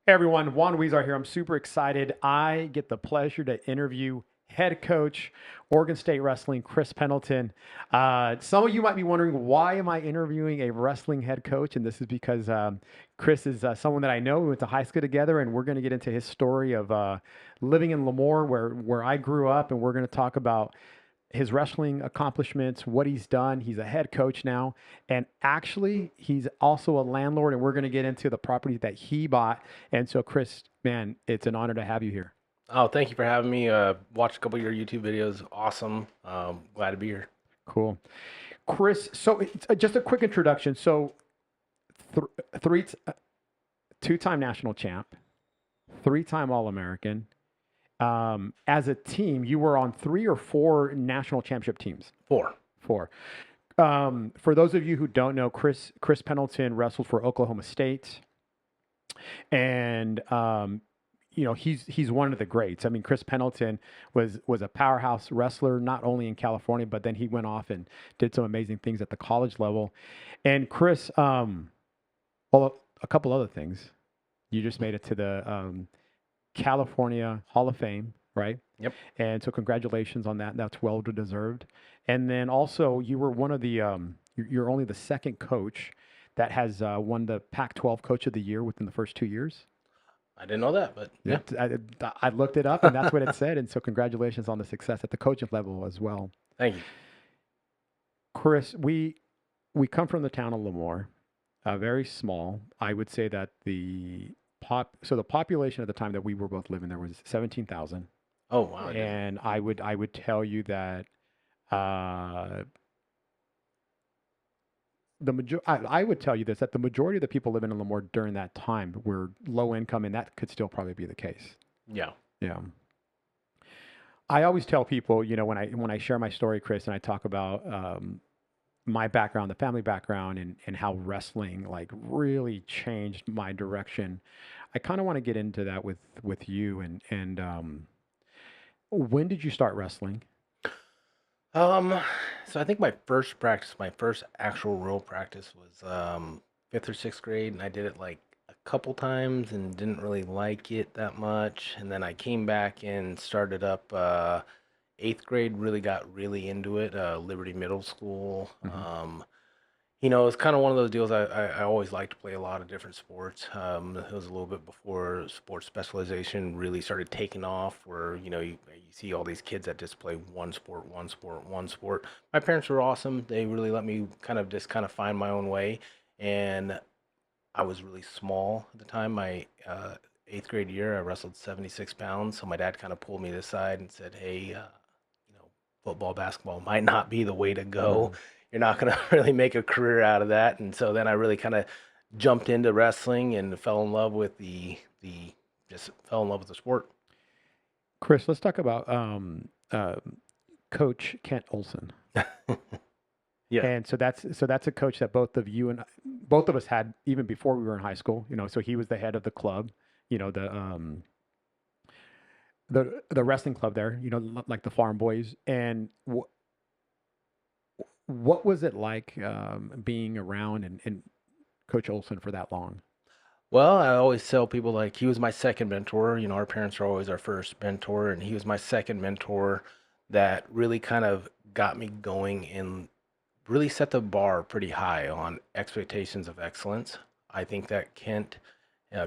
Hey everyone, Juan Weezar here. I'm super excited. I get the pleasure to interview head coach, Oregon State Wrestling, Chris Pendleton. Some of you might be wondering, why am I interviewing a wrestling head coach? And this is because Chris is someone that I know. We went to high school together, and we're going to get into his story of living in Lemoore, where I grew up, and we're going to talk about his wrestling accomplishments, what he's done. He's a head coach now. And actually, he's also a landlord. And we're going to get into the property that he bought. And so, Chris, man, it's an honor to have you here. Oh, thank you for having me. Watched a couple of your YouTube videos. Awesome. Glad to be here. Cool. Chris, so just a quick introduction. So, th- three, two-time national champ, three-time All-American. As a team, you were on three or four national championship teams. Four. Four. For those of you who don't know, Chris Pendleton wrestled for Oklahoma State, and he's one of the greats. I mean, Chris Pendleton was a powerhouse wrestler, not only in California, but then he went off and did some amazing things at the college level. And Chris, well, a couple other things. You just made it to the California Hall of Fame, right? Yep. And so congratulations on that. That's well deserved. And then also you were one of the you're only the second coach that has won the Pac-12 Coach of the Year within the first 2 years. I didn't know that, but yeah. I looked it up, and that's what it said. And so congratulations on the success at the coaching level as well. Thank you. Chris, we come from the town of Lemoore, very small. I would say that the population at the time that we were both living there was 17,000. Oh, wow. And I would tell you that uh, I would tell you this, that the majority of the people living in Lemoore during that time were low income, and that could still probably be the case. Yeah. Yeah. I always tell people, when I share my story, Chris, and I talk about my background, the family background, and how wrestling like really changed my direction. I kind of want to get into that with you, and when did you start wrestling? Um, so I think my first actual real practice was fifth or sixth grade, and I did it like a couple times and didn't really like it that much. And then I came back and started up eighth grade, really got really into it, Liberty Middle School. Hmm. It's kind of one of those deals. I always liked to play a lot of different sports. It was a little bit before sports specialization really started taking off, where you see all these kids that just play one sport, one sport, one sport. My parents were awesome. They really let me kind of find my own way, and I was really small at the time. My eighth grade year, I wrestled 76 pounds. So my dad kind of pulled me to the side and said, "Hey, you know, football, basketball might not be the way to go. Hmm. You're not going to really make a career out of that." And so then I really kind of jumped into wrestling and fell in love with the just fell in love with the sport. Chris, let's talk about Coach Kent Olson. Yeah. And so that's a coach that both of us had even before we were in high school. So he was the head of the club, you know, the wrestling club there, like the Farm Boys. And what was it like being around and Coach Olson for that long? Well, I always tell people like he was my second mentor. Our parents are always our first mentor, and he was my second mentor that really kind of got me going and really set the bar pretty high on expectations of excellence. I think that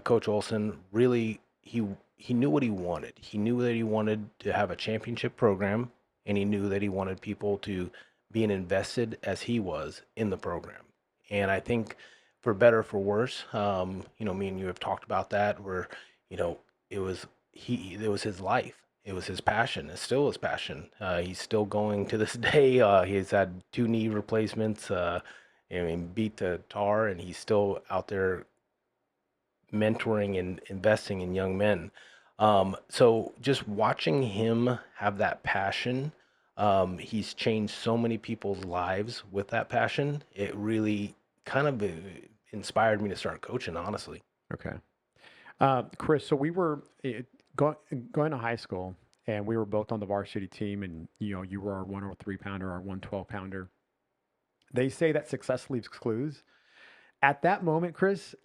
Coach Olson, really he knew what he wanted. He knew that he wanted to have a championship program, and he knew that he wanted people to be invested as he was in the program. And I think for better or for worse, me and you have talked about that, where you know it was his life. It was his passion. It's still his passion. He's still going to this day. He's had two knee replacements. I mean, beat the tar, and he's still out there mentoring and investing in young men. So just watching him have that passion, he's changed so many people's lives with that passion. It really kind of inspired me to start coaching, honestly. Okay. Chris, so we were go, going to high school, and we were both on the varsity team, and you were our 103 pounder, our 112 pounder. They say that success leaves clues. At that moment, Chris,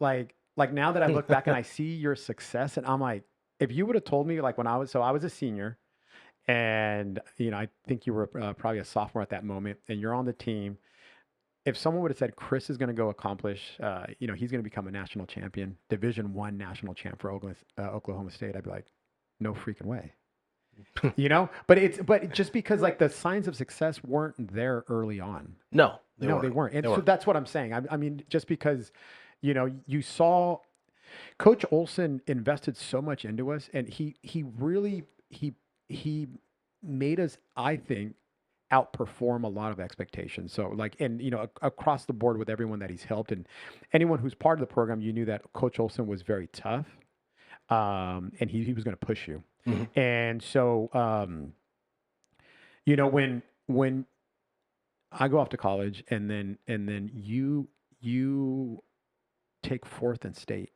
Like now that I look back and I see your success, and I'm like, if you would have told me like when I was a senior, and I think you were probably a sophomore at that moment, and you're on the team. If someone would have said Chris is going to go accomplish, he's going to become a national champion, Division I national champ for Oklahoma State, I'd be like, no freaking way. But just because like the signs of success weren't there early on. No, No, they weren't. And They so weren't. that's what I'm saying. I mean, just because, you saw Coach Olson invested so much into us, and he really he made us, I think, outperform a lot of expectations. So like, and across the board with everyone that he's helped and anyone who's part of the program, you knew that Coach Olson was very tough, and he was going to push you. Mm-hmm. And so, when I go off to college, and then you take fourth in state.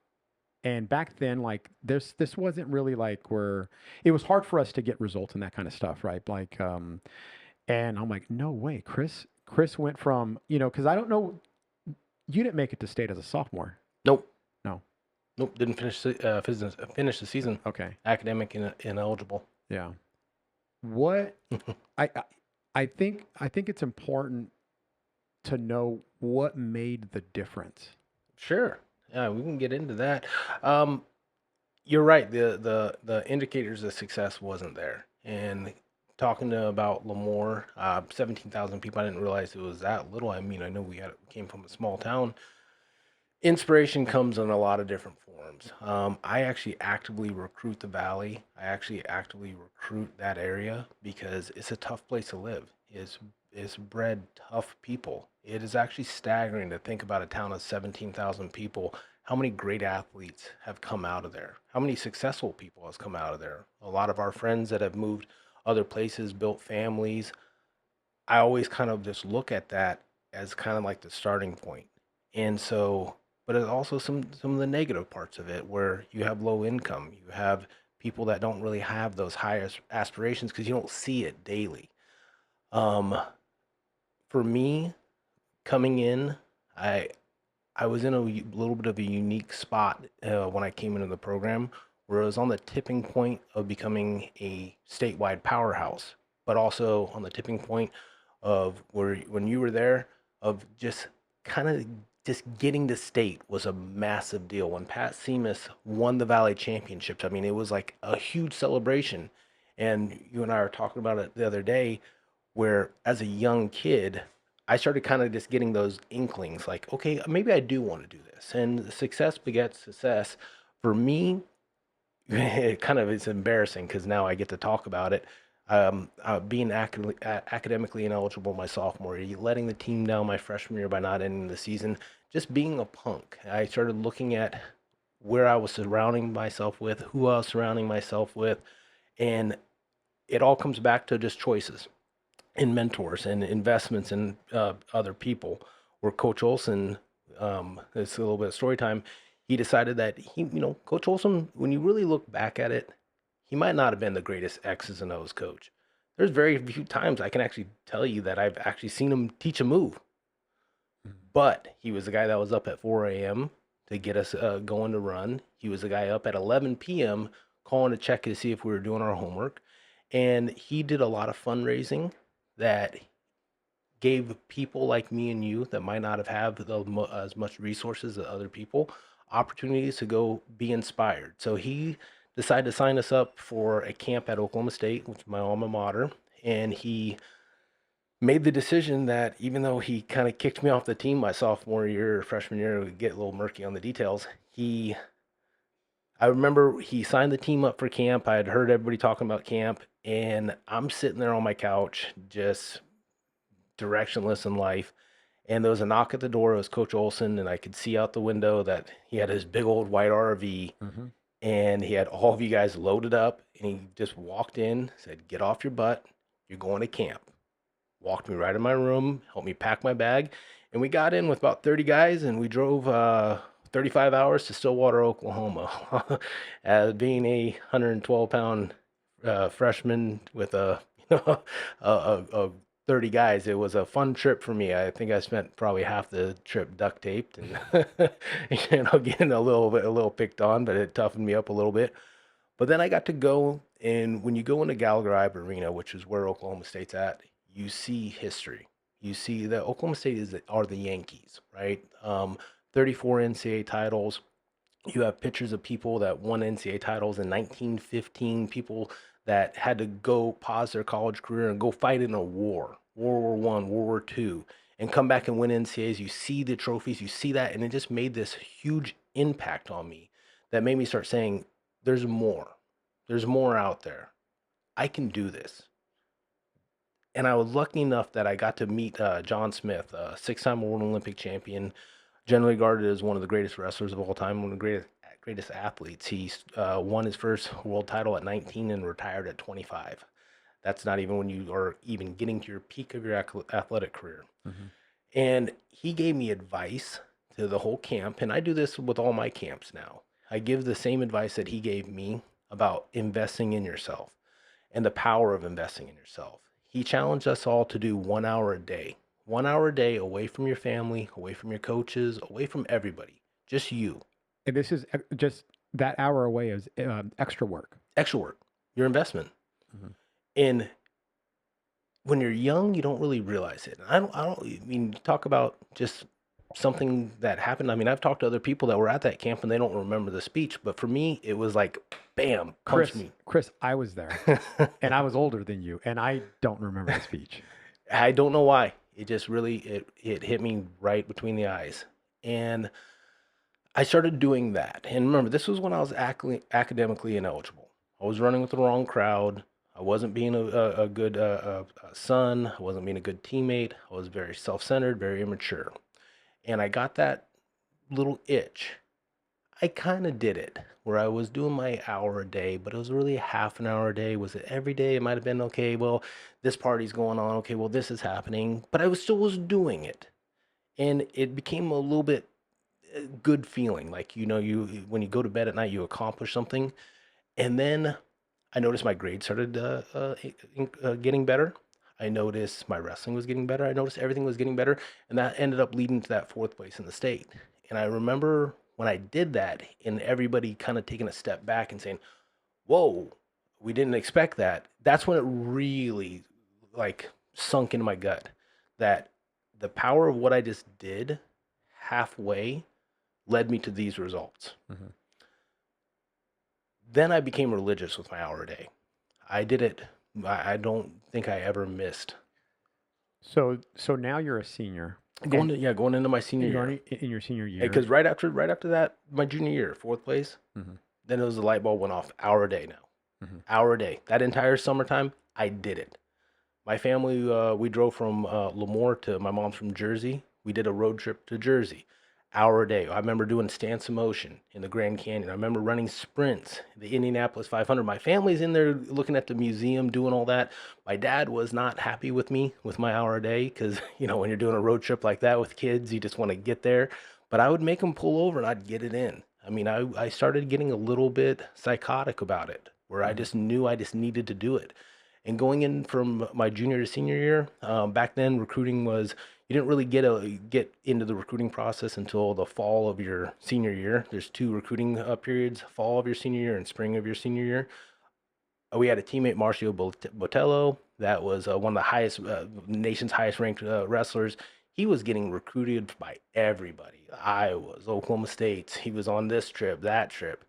And back then, like this wasn't really like where it was hard for us to get results and that kind of stuff, right? Like, and I'm like, no way, Chris. Chris went from, because I don't know, you didn't make it to state as a sophomore. Nope. No. Nope. Didn't finish the season. Okay. Academic ineligible. Yeah. What I I think it's important to know what made the difference. Sure. Yeah, we can get into that. You're right. The indicators of success wasn't there. And talking about Lemoore, 17,000 people. I didn't realize it was that little. I mean, I know we came from a small town. Inspiration comes in a lot of different forms. I actually actively recruit the Valley. I actually actively recruit that area because it's a tough place to live. It's bred tough people. It is actually staggering to think about a town of 17,000 people. How many great athletes have come out of there? How many successful people has come out of there? A lot of our friends that have moved other places, built families. I always kind of just look at that as kind of like the starting point. And so, but it's also some of the negative parts of it where you have low income, you have people that don't really have those highest aspirations because you don't see it daily. Um, for me, coming in, I was in a little bit of a unique spot when I came into the program, where I was on the tipping point of becoming a statewide powerhouse, but also on the tipping point of where when you were there, of just kind of just getting to state was a massive deal. When Pat Seamus won the Valley Championships, I mean, it was like a huge celebration. And you and I were talking about it the other day, where as a young kid, I started kind of just getting those inklings like, okay, maybe I do want to do this. And success begets success. For me, it kind of is embarrassing because now I get to talk about it. Being academically ineligible my sophomore year, letting the team down my freshman year by not ending the season, just being a punk. I started looking at where I was surrounding myself with, who I was surrounding myself with, and it all comes back to just choices and mentors and investments in other people. Where Coach Olson, it's a little bit of story time. He decided that Coach Olson, when you really look back at it, he might not have been the greatest X's and O's coach. There's very few times I can actually tell you that I've actually seen him teach a move. But he was the guy that was up at 4 a.m. to get us going to run. He was the guy up at 11 p.m. calling to check to see if we were doing our homework. And he did a lot of fundraising that gave people like me and you that might not have had as much resources as other people opportunities to go be inspired. So he decided to sign us up for a camp at Oklahoma State, which is my alma mater, and he made the decision that even though he kind of kicked me off the team my sophomore year or freshman year, we get a little murky on the details. I remember he signed the team up for camp. I had heard everybody talking about camp, and I'm sitting there on my couch, just directionless in life. And there was a knock at the door. It was Coach Olson, and I could see out the window that he had his big old white RV, and he had all of you guys loaded up. And he just walked in, said, "Get off your butt. You're going to camp." Walked me right in my room, helped me pack my bag, and we got in with about 30 guys, and we drove 35 hours to Stillwater, Oklahoma. As being a 112-pound freshman with a 30 guys. It was a fun trip for me. I think I spent probably half the trip duct taped and getting a little picked on, but it toughened me up a little bit. But then I got to go, and when you go into Gallagher-Iba Arena, which is where Oklahoma State's at, you see history. You see that Oklahoma State are the Yankees, right? 34 NCAA titles. You have pictures of people that won NCAA titles in 1915, people that had to go pause their college career and go fight in a war, World War One, World War Two, and come back and win NCAAs. You see the trophies, you see that, and it just made this huge impact on me that made me start saying, there's more. There's more out there. I can do this. And I was lucky enough that I got to meet John Smith, a six-time world Olympic champion, generally regarded as one of the greatest wrestlers of all time, one of the greatest athletes. He won his first world title at 19 and retired at 25. That's not even when you are even getting to your peak of your athletic career. Mm-hmm. And he gave me advice to the whole camp, and I do this with all my camps now. I give the same advice that he gave me about investing in yourself and the power of investing in yourself. He challenged us all to do 1 hour a day. 1 hour a day away from your family, away from your coaches, away from everybody. Just you. And this is just that hour away is extra work. Extra work. Your investment. Mm-hmm. And when you're young, you don't really realize it. I mean, talk about just something that happened. I mean, I've talked to other people that were at that camp and they don't remember the speech, but for me, it was like, bam, punched me. Chris, I was there and I was older than you and I don't remember the speech. I don't know why. It just really, it hit me right between the eyes. And I started doing that. And remember, this was when I was academically ineligible. I was running with the wrong crowd. I wasn't being a good son. I wasn't being a good teammate. I was very self-centered, very immature. And I got that little itch. I kind of did it where I was doing my hour a day, but it was really half an hour a day. Was it every day? It might have been, okay, well, this party's going on. Okay, well, this is happening. But I was doing it. And it became a little bit good feeling. Like, you when you go to bed at night, you accomplish something. And then I noticed my grades started getting better. I noticed my wrestling was getting better. I noticed everything was getting better. And that ended up leading to that fourth place in the state. And I remember when I did that and everybody kind of taking a step back and saying, whoa, we didn't expect that. That's when it really like sunk into my gut that the power of what I just did halfway led me to these results. Mm-hmm. Then I became religious with my hour a day. I did it. I don't think I ever missed. So now you're a senior. Going into my senior year. In your senior year. Because right after that, my junior year, fourth place, mm-hmm. then it was the light bulb went off. Hour a day now. Mm-hmm. Hour a day. That entire summertime, I did it. My family, we drove from Lemoore to, my mom's from Jersey. We did a road trip to Jersey. Hour a day. I remember doing stance of motion in the Grand Canyon. I remember running sprints, the Indianapolis 500. My family's in there looking at the museum, doing all that. My dad was not happy with me with my hour a day because, when you're doing a road trip like that with kids, you just want to get there. But I would make him pull over and I'd get it in. I mean, I started getting a little bit psychotic about it, where I just knew I just needed to do it. And going in from my junior to senior year, back then recruiting was, you didn't really get into the recruiting process until the fall of your senior year. There's two recruiting periods, fall of your senior year and spring of your senior year. We had a teammate, Marcio Botello, that was one of the highest, nation's highest ranked wrestlers. He was getting recruited by everybody. Iowa's, Oklahoma State's. He was on this trip, that trip.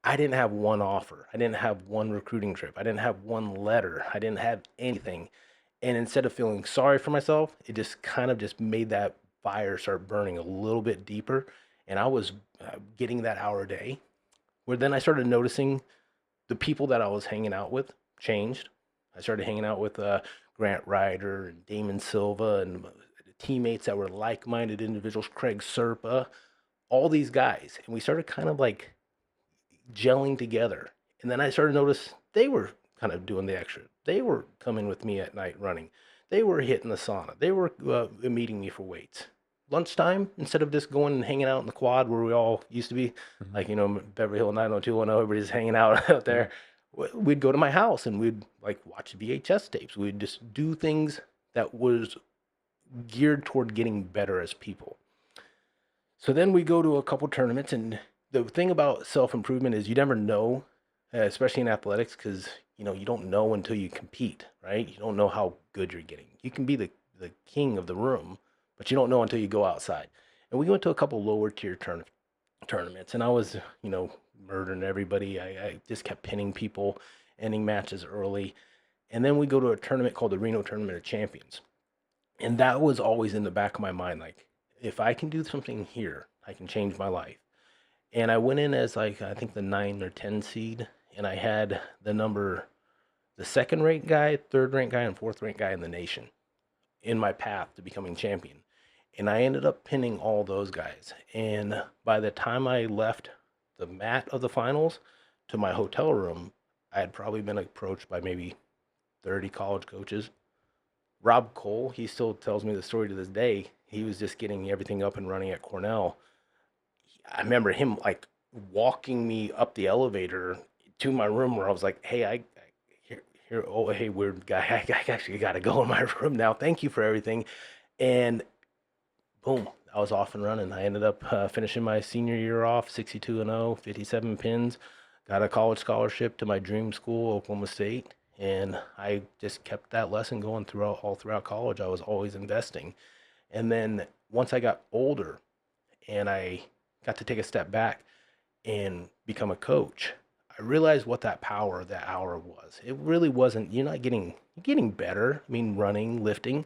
I didn't have one offer. I didn't have one recruiting trip. I didn't have one letter. I didn't have anything. And instead of feeling sorry for myself, it just kind of just made that fire start burning a little bit deeper. And I was getting that hour a day, where then I started noticing the people that I was hanging out with changed. I started hanging out with Grant Ryder and Damon Silva and teammates that were like-minded individuals, Craig Serpa, all these guys. And we started kind of like gelling together. And then I started to notice they were kind of doing the extra. They were coming with me at night running. They were hitting the sauna. They were meeting me for weights. Lunchtime, instead of just going and hanging out in the quad where we all used to be, like, Beverly Hill 90210, everybody's hanging out there. We'd go to my house and we'd like watch VHS tapes. We'd just do things that was geared toward getting better as people. So then we go to a couple tournaments, and the thing about self-improvement is you never know, especially in athletics, because you don't know until you compete, right? You don't know how good you're getting. You can be the king of the room, but you don't know until you go outside. And we went to a couple lower tier tournaments, and I was, murdering everybody. I just kept pinning people, ending matches early. And then we go to a tournament called the Reno Tournament of Champions. And that was always in the back of my mind, like, if I can do something here, I can change my life. And I went in as like, I think the 9 or 10 seed, and I had the second ranked guy, third ranked guy, and fourth ranked guy in the nation in my path to becoming champion. And I ended up pinning all those guys. And by the time I left the mat of the finals to my hotel room, I had probably been approached by maybe 30 college coaches. Rob Cole, he still tells me the story to this day. He was just getting everything up and running at Cornell. I remember him like walking me up the elevator to my room where I was like, "Hey, here, oh, hey, weird guy, I actually got to go in my room now. Thank you for everything." And boom, I was off and running. I ended up finishing my senior year off 62-0, 57 pins, got a college scholarship to my dream school, Oklahoma State. And I just kept that lesson going all throughout college. I was always investing. And then once I got older and I got to take a step back and become a coach, I realized what that power of that hour was. It really wasn't, you're getting better. I mean, running, lifting,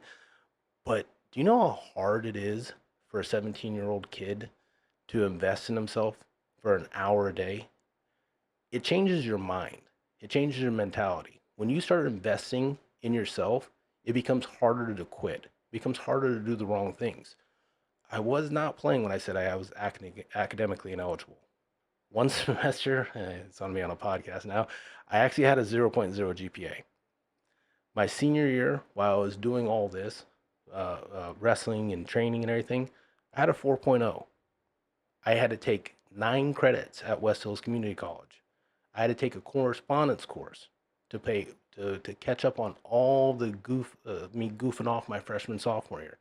but do you know how hard it is for a 17-year-old kid to invest in himself for an hour a day? It changes your mind. It changes your mentality. When you start investing in yourself, it becomes harder to quit. It becomes harder to do the wrong things. I was not playing when I said I was academically ineligible. One semester, it's on me on a podcast now, I actually had a 0.0 GPA. My senior year, while I was doing all this, wrestling and training and everything, I had a 4.0. I had to take 9 credits at West Hills Community College. I had to take a correspondence course to catch up on all the me goofing off my freshman sophomore year.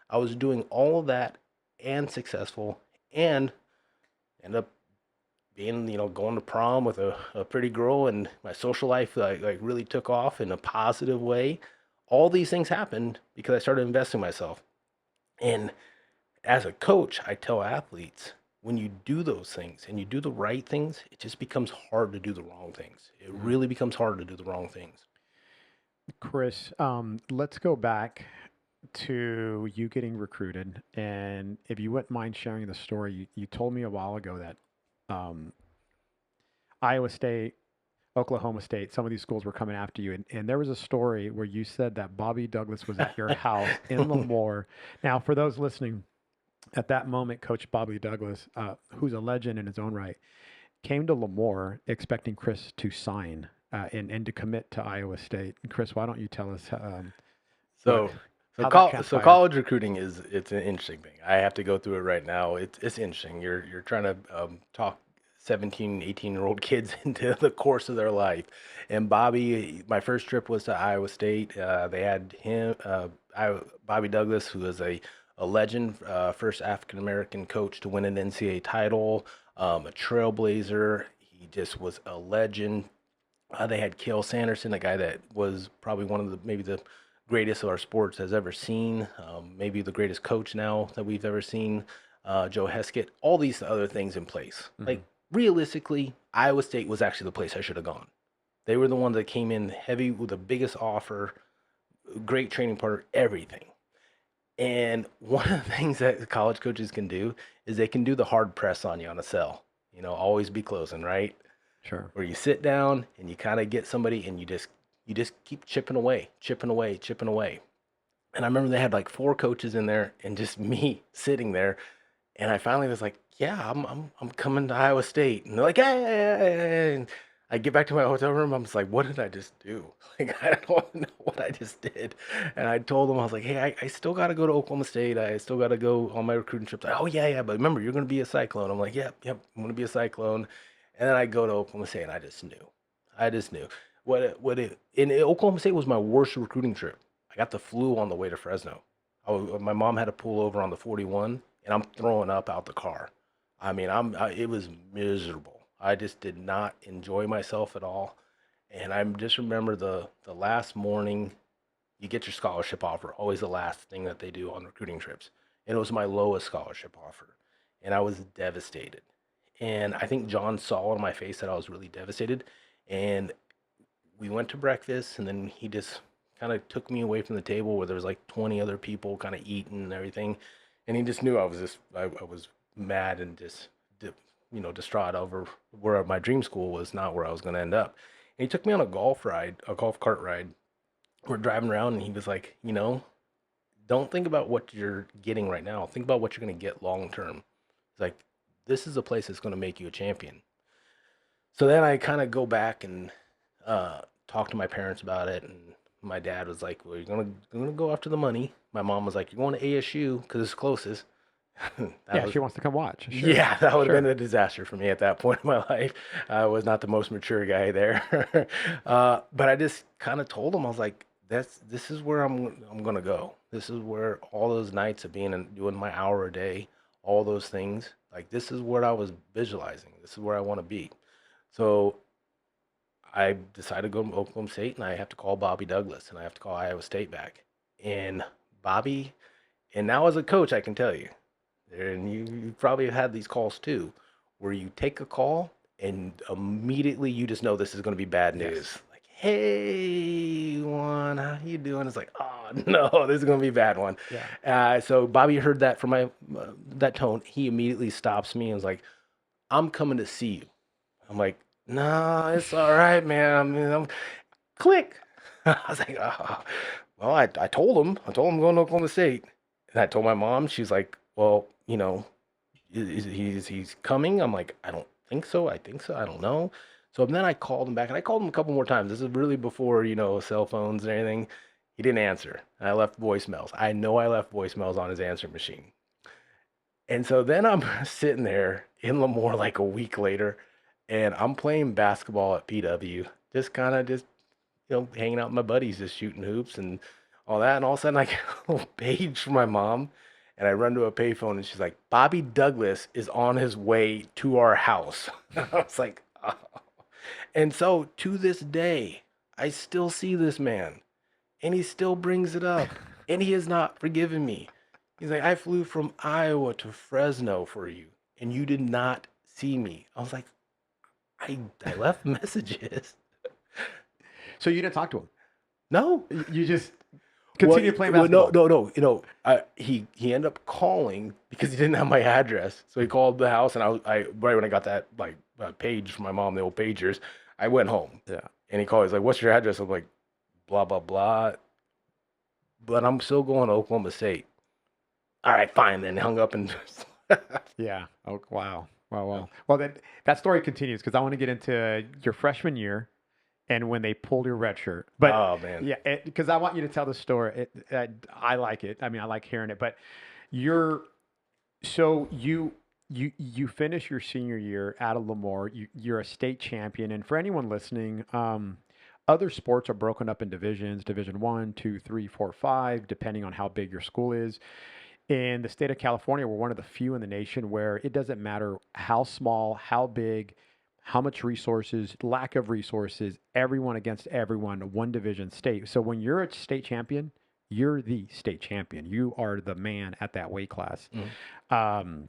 I was doing all of that and successful, and ended up being, going to prom with a pretty girl, and my social life like really took off in a positive way. All these things happened because I started investing in myself. And as a coach, I tell athletes, when you do those things and you do the right things, it just becomes hard to do the wrong things. It really becomes hard to do the wrong things. Chris, let's go back to you getting recruited. And if you wouldn't mind sharing the story, you told me a while ago that Iowa State, Oklahoma State, some of these schools were coming after you. And there was a story where you said that Bobby Douglas was at your house in Lemoore. Now, for those listening, at that moment, Coach Bobby Douglas, who's a legend in his own right, came to Lemoore expecting Chris to sign and to commit to Iowa State. And Chris, why don't you tell us So, how that so transpired? college recruiting it's an interesting thing. I have to go through it right now. It's interesting. You're trying to talk 17, 18-year-old kids into the course of their life. And Bobby, my first trip was to Iowa State. They had him, Bobby Douglas, who is a legend, first African American coach to win an NCAA title, a trailblazer. He just was a legend. They had Cale Sanderson, a guy that was probably one of maybe the greatest of our sports has ever seen, maybe the greatest coach now that we've ever seen, Joe Heskett, all these other things in place. Mhm. Like, realistically, Iowa State was actually the place I should have gone. They were the ones that came in heavy with the biggest offer, great training partner, everything. And one of the things that college coaches can do is they can do the hard press on you on a sell. Always be closing, right? Sure. Where you sit down and you kind of get somebody and you just keep chipping away, chipping away, chipping away. And I remember they had like 4 coaches in there and just me sitting there. And I finally was like, yeah, I'm coming to Iowa State. And they're like, hey. And I get back to my hotel room. I'm just like, what did I just do? Like, I don't know what I just did. And I told them, I was like, hey, I still got to go to Oklahoma State. I still got to go on my recruiting trip. Like, oh, yeah. But remember, you're going to be a Cyclone. I'm like, yep, I'm going to be a Cyclone. And then I go to Oklahoma State, and I just knew. In Oklahoma State was my worst recruiting trip. I got the flu on the way to Fresno. My mom had to pull over on the 41, and I'm throwing up out the car. I mean, it was miserable. I just did not enjoy myself at all. And I just remember the last morning, you get your scholarship offer, always the last thing that they do on recruiting trips. And it was my lowest scholarship offer. And I was devastated. And I think John saw on my face that I was really devastated. And we went to breakfast, and then he just kind of took me away from the table where there was like 20 other people kind of eating and everything. And he just knew I was mad and just, distraught over where my dream school was not where I was going to end up. And he took me on a golf cart ride. We're driving around, and he was like, don't think about what you're getting right now. Think about what you're going to get long term. It's like, this is a place that's going to make you a champion. So then I kind of go back and talk to my parents about it, and my dad was like, "Well, you're gonna go after the money." My mom was like, "You're going to ASU because it's closest." Yeah, she wants to come watch. Sure. Yeah, that would have Sure. been a disaster for me at that point in my life. I was not the most mature guy there, but I just kind of told him, I was like, this is where I'm gonna go. This is where all those nights of being and doing my hour a day, all those things, like this is what I was visualizing. This is where I want to be. So I decided to go to Oklahoma State, and I have to call Bobby Douglas, and I have to call Iowa State back. And Bobby, and now as a coach, I can tell you, and you probably have had these calls too, where you take a call and immediately you just know this is going to be bad news. Yes. Like, hey, Juan, how you doing? It's like, oh no, this is going to be a bad one. Yeah. So Bobby heard that from my that tone. He immediately stops me and was like, I'm coming to see you. I'm like, no, it's all right, man. I mean, click. I was like, oh. Well, I told him. I told him I'm going to Oklahoma State. And I told my mom. She's like, well, he's coming. I'm like, I don't think so. I think so. I don't know. So then I called him back, and I called him a couple more times. This is really before, cell phones and everything. He didn't answer. And I left voicemails. I know I left voicemails on his answer machine. And so then I'm sitting there in Lemoore like a week later, and I'm playing basketball at PW, just kind of just, hanging out with my buddies, just shooting hoops and all that. And all of a sudden I get a little page from my mom, and I run to a payphone, and she's like, Bobby Douglas is on his way to our house. I was like, oh. And so to this day, I still see this man, and he still brings it up, and he has not forgiven me. He's like, I flew from Iowa to Fresno for you, and you did not see me. I was like, I left messages. So you didn't talk to him. No. You just continued playing Well, basketball. no. He ended up calling because he didn't have my address. So he called the house, and I right when I got that page from my mom, the old pagers, I went home. Yeah. And he called. He's like, "What's your address?" I'm like, "Blah blah blah." But I'm still going to Oklahoma State. All right, fine. Then hung up and. Yeah. Oh, wow. Wow. Well, that story continues because I want to get into your freshman year and when they pulled your red shirt. But Oh man. yeah, because I want you to tell the story. I like it. I mean, I like hearing it. But so you finish your senior year out of Lemoore. You're a state champion. And for anyone listening, other sports are broken up in divisions: Division 1, 2, 3, 4, 5, depending on how big your school is. In the state of California, we're one of the few in the nation where it doesn't matter how small, how big, how much resources, lack of resources, everyone against everyone, one division state. So when you're a state champion, you're the state champion. You are the man at that weight class. Mm-hmm.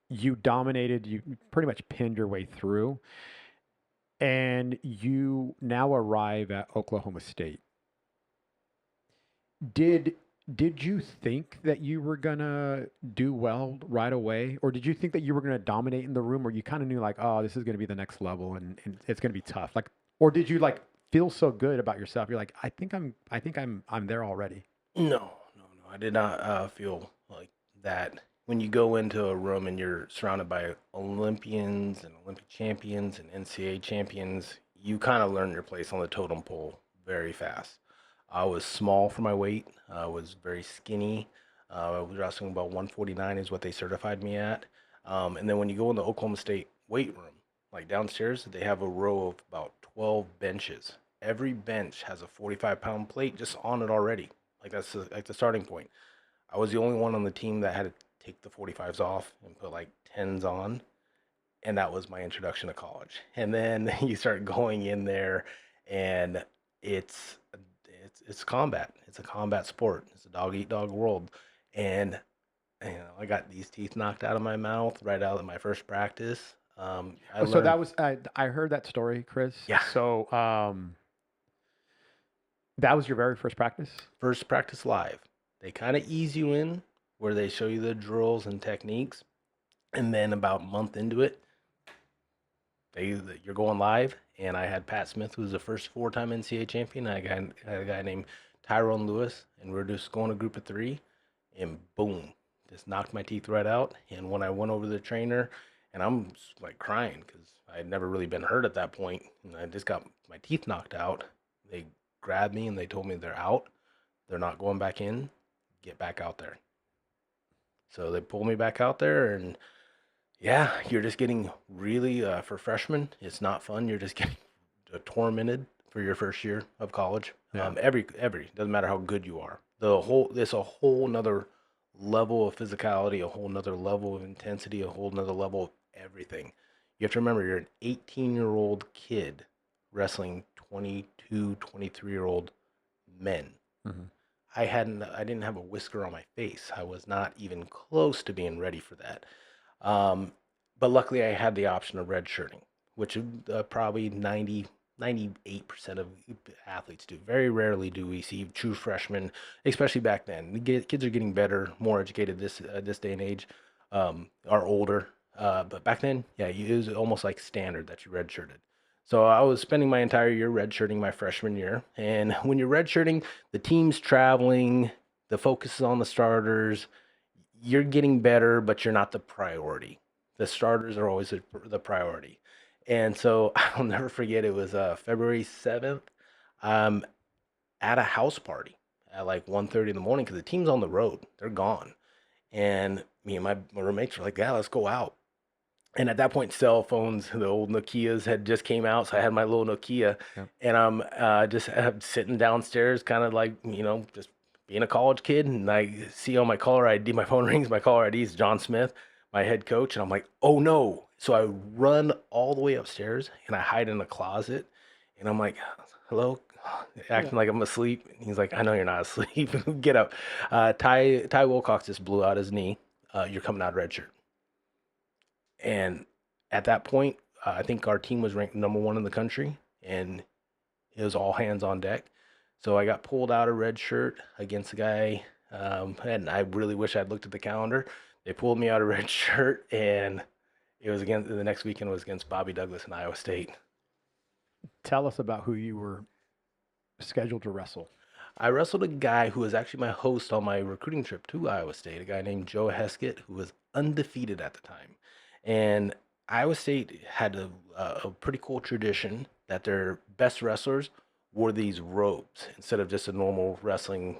You dominated, you pretty much pinned your way through, and you now arrive at Oklahoma State. Did you think that you were gonna do well right away, or did you think that you were gonna dominate in the room, or you kind of knew like, oh, this is gonna be the next level and it's gonna be tough? Like, or did you like feel so good about yourself? You're like, I think I'm there already. No. I did not feel like that. When you go into a room and you're surrounded by Olympians and Olympic champions and NCAA champions, you kind of learn your place on the totem pole very fast. I was small for my weight. I was very skinny. I was wrestling about 149 is what they certified me at. And then when you go in the Oklahoma State weight room, like downstairs, they have a row of about 12 benches. every bench has a 45-pound plate just on it already. Like that's like the starting point. I was the only one on the team that had to take the 45s off and put like 10s on, and that was my introduction to college. And then you start going in there, and it's it's combat. It's a combat sport. It's a dog eat dog world, and I got these teeth knocked out of my mouth right out of my first practice. I Oh, so learned, that was I heard that story, Chris. yeah, So that was your very first practice? first practice live. They kind of ease you in where they show you the drills and techniques, and then about a month into it, you're going live. And I had Pat Smith, who was the first four-time NCAA champion. I had a guy named Tyrone Lewis, and we were just going a group of three, and boom, just knocked my teeth right out. And when I went over to the trainer, and I'm like crying because I had never really been hurt at that point, and I just got my teeth knocked out. They grabbed me and they told me they're out. They're not going back in. Get back out there. So they pulled me back out there, and yeah, you're just getting really for freshmen. It's not fun. You're just getting tormented for your first year of college. Yeah. Every doesn't matter how good you are. There's a whole nother level of physicality, a whole nother level of intensity, a whole nother level of everything. You have to remember you're an 18-year-old kid wrestling 22, 23-year-old men. Mm-hmm. I didn't have a whisker on my face. I was not even close to being ready for that. But luckily, I had the option of redshirting, which probably 98% of athletes do. Very rarely do we see true freshmen, especially back then. Kids are getting better, more educated this day and age, are older. But back then, yeah, it was almost like standard that you redshirted. So I was spending my entire year redshirting my freshman year. And when you're redshirting, the team's traveling, the focus is on the starters. You're getting better, but you're not the priority. The starters are always the priority. And so I'll never forget, it was February 7th. I'm at a house party at like 1:30 in the morning because the team's on the road. They're gone. And me and my roommates were like, yeah, let's go out. And at that point, cell phones, the old Nokias had just came out. So I had my little Nokia, Yeah. and I'm just sitting downstairs, kind of like, just being a college kid. And I see on my caller ID, my phone rings, my caller ID is John Smith, my head coach. And I'm like, oh no. So I run all the way upstairs and I hide in a closet. And I'm like, hello, Yeah. acting like I'm asleep. And he's like, I know you're not asleep. Get up. Ty Wilcox just blew out his knee. You're coming out red shirt. And at that point, I think our team was ranked number one in the country, and it was all hands on deck. So I got pulled out of red shirt against a guy, and I really wish I'd looked at the calendar. They pulled me out of red shirt, and it was against the next weekend was against Bobby Douglas in Iowa State. Tell us about who you were scheduled to wrestle. I wrestled a guy who was actually my host on my recruiting trip to Iowa State, a guy named Joe Heskett, who was undefeated at the time. And Iowa State had a pretty cool tradition that their best wrestlers wore these robes instead of just a normal wrestling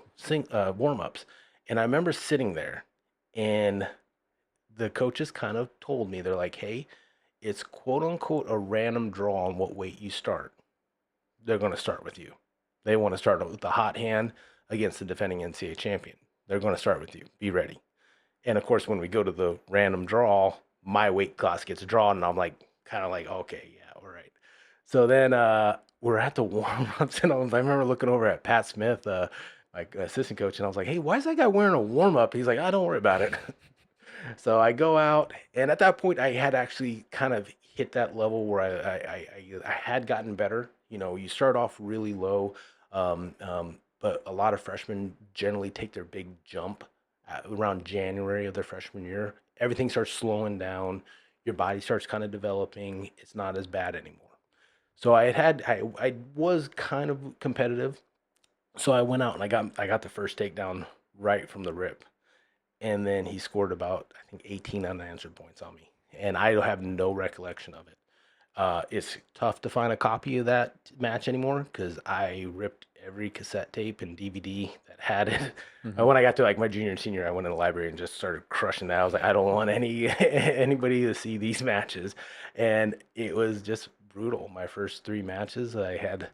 warm ups. And I remember sitting there, and the coaches kind of told me, they're like, hey, it's quote unquote a random draw on what weight you start. They're going to start with you. They want to start with the hot hand against the defending NCAA champion. They're going to start with you. Be ready. And of course, when we go to the random draw, my weight class gets drawn, and I'm like, kind of like, okay, yeah, all right. So then we're at the warm ups, and I remember looking over at Pat Smith, my assistant coach, and I was like, hey, why is that guy wearing a warm up? He's like, don't worry about it. So I go out, and at that point, I had actually kind of hit that level where I had gotten better. You start off really low, but a lot of freshmen generally take their big jump around January of their freshman year. Everything starts slowing down. Your body starts kind of developing. It's not as bad anymore. So I was kind of competitive. So I went out and I got the first takedown right from the rip. And then he scored about, I think, 18 unanswered points on me. And I have no recollection of it. It's tough to find a copy of that match anymore because I ripped every cassette tape and DVD that had it. Mm-hmm. When I got to like my junior and senior, I went in the library and just started crushing that. I was like, I don't want anybody to see these matches. And it was just brutal. My first three matches, I had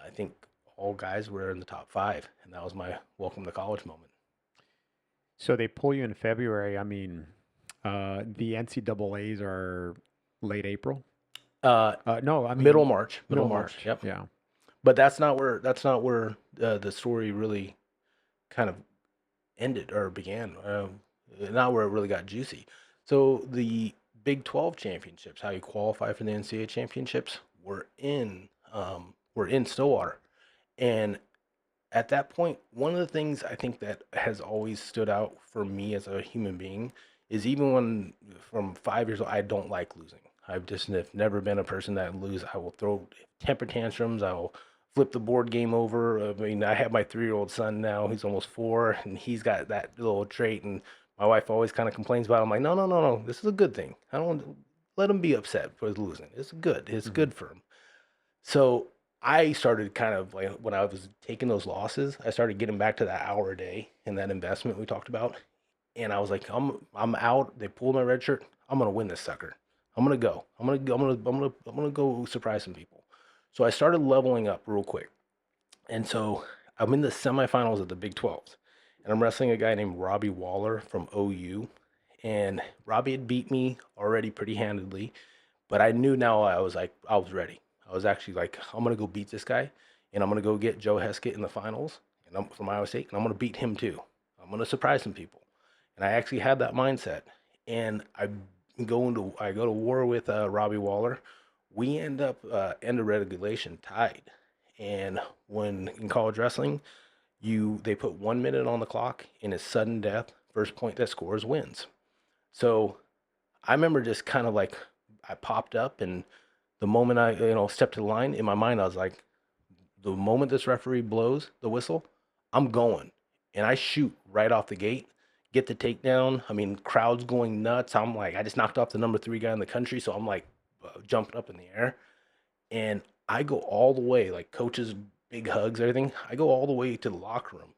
I think all guys were in the top 5, and that was my welcome to college moment. So they pull you in February. I mean, the NCAA's are late April. Uh, No, I Middle mean March, middle middle March. March. Yep. Yeah. But that's not where the story really kind of ended or began. Not where it really got juicy. So the Big 12 championships, how you qualify for the NCAA championships, were in Stillwater, and at that point, one of the things I think that has always stood out for me as a human being is even when from 5 years old, I don't like losing. I've just have never been a person that lose. I will throw temper tantrums. I will flip the board game over. I mean, I have my 3-year-old son now. He's almost 4, and he's got that little trait. And my wife always kind of complains about it. I'm like, no, no, no, no. This is a good thing. I don't let him be upset for losing. It's good. It's Hmm. good for him. So I started kind of like when I was taking those losses, I started getting back to that hour a day and that investment we talked about. And I was like, I'm out. They pulled my red shirt. I'm gonna win this sucker. I'm gonna go. I'm gonna go. I'm gonna go surprise some people. So I started leveling up real quick. And so I'm in the semifinals of the Big 12s. And I'm wrestling a guy named Robbie Waller from OU. And Robbie had beat me already pretty handedly. But I knew now I was ready. I was actually like, I'm gonna go beat this guy, and I'm gonna go get Joe Heskett in the finals, and I'm from Iowa State, and I'm gonna beat him too. I'm gonna surprise some people, and I actually had that mindset. And I go to war with Robbie Waller. We end up end of regulation tied, and when in college wrestling, they put 1 minute on the clock, and it's sudden death. First point that scores wins. So I remember just kind of like I popped up, and the moment I stepped to the line, in my mind I was like, the moment this referee blows the whistle, I'm going, and I shoot right off the gate, get the takedown. I mean, crowd's going nuts. I'm like, I just knocked off the number 3 guy in the country, so I'm like jumping up in the air, and I go all the way, like coaches, big hugs, everything. I go all the way to the locker room.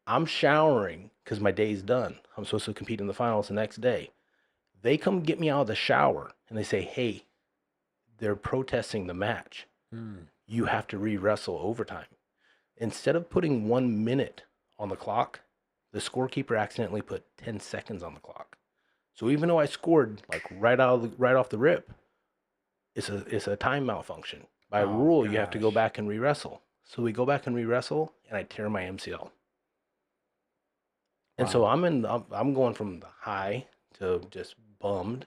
I'm showering because my day's done. I'm supposed to compete in the finals the next day. They come get me out of the shower and they say, hey, they're protesting the match. Mm. You have to re-wrestle overtime. Instead of putting 1 minute on the clock, the scorekeeper accidentally put 10 seconds on the clock. So even though I scored like right off the rip, it's a time malfunction. By Oh rule, you have to go gosh. back and re-wrestle. So we go back and re-wrestle, and I tear my MCL. And so Wow. I'm going from the high to just bummed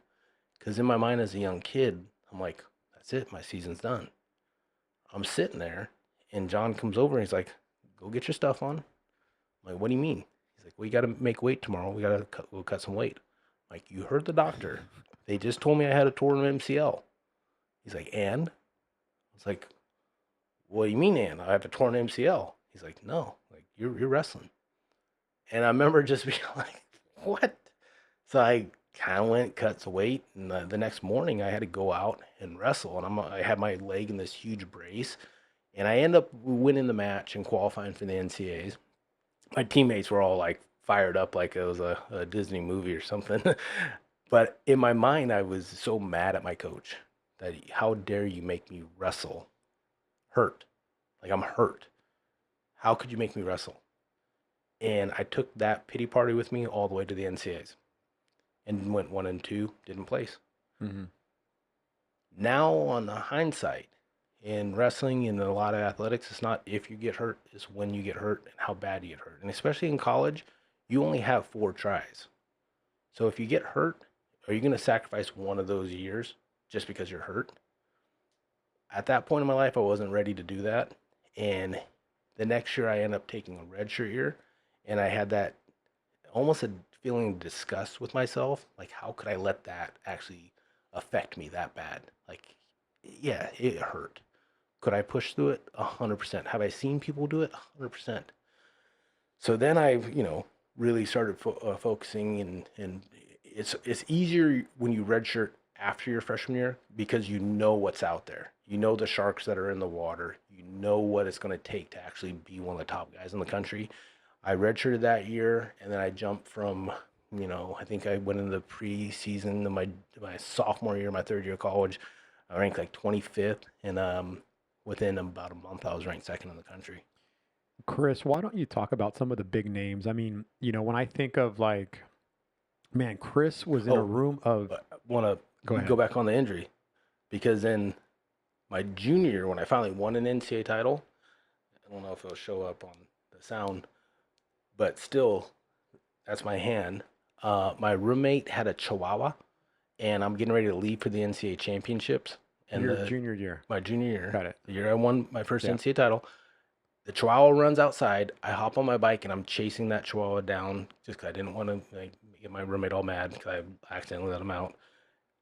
because in my mind as a young kid, I'm like, that's it, my season's done. I'm sitting there, and John comes over and he's like, "Go get your stuff on." I'm like, "What do you mean?" He's like, "We got to make weight tomorrow. We'll cut some weight." I'm like, you heard the doctor. They just told me I had a torn MCL. He's like, and I was like, "What do you mean, and I have a torn MCL?" He's like, "No, like you're wrestling." And I remember just being like, "What?" So I kind of went, cut some weight, and the next morning I had to go out and wrestle, and I had my leg in this huge brace. And I end up winning the match and qualifying for the NCAAs. My teammates were all like fired up like it was a Disney movie or something. But in my mind, I was so mad at my coach that how dare you make me wrestle hurt? Like I'm hurt. How could you make me wrestle? And I took that pity party with me all the way to the NCAAs and went 1 and 2, didn't place. Hmm. Now on the hindsight, in wrestling and a lot of athletics, it's not if you get hurt, it's when you get hurt and how bad you get hurt. And especially in college, you only have 4 tries. So if you get hurt, are you going to sacrifice one of those years just because you're hurt? At that point in my life, I wasn't ready to do that. And the next year, I ended up taking a redshirt year, and I had that almost a feeling of disgust with myself. Like, how could I let that actually affect me that bad? Like, yeah, it hurt. Could I push through it? 100%. Have I seen people do it? 100%. So then I, really started focusing, and it's easier when you redshirt after your freshman year because you know what's out there. You know the sharks that are in the water. You know what it's going to take to actually be one of the top guys in the country. I redshirted that year, and then I jumped from, I think I went into the preseason in my sophomore year, my 3rd year of college. I ranked like 25th, and within about a month, I was ranked second in the country. Chris, why don't you talk about some of the big names? I mean, when I think of like, man, Chris was in a Oh, room of. but I want to Go go ahead. back on the injury because in my junior year, when I finally won an NCAA title, I don't know if it'll show up on the sound, but still, that's my hand. My roommate had a Chihuahua, and I'm getting ready to leave for the NCAA championships. And Your junior year. my junior year, Got it. the year I won my first Yeah. NCAA title, the Chihuahua runs outside. I hop on my bike and I'm chasing that Chihuahua down just because I didn't want to get my roommate all mad because I accidentally let him out.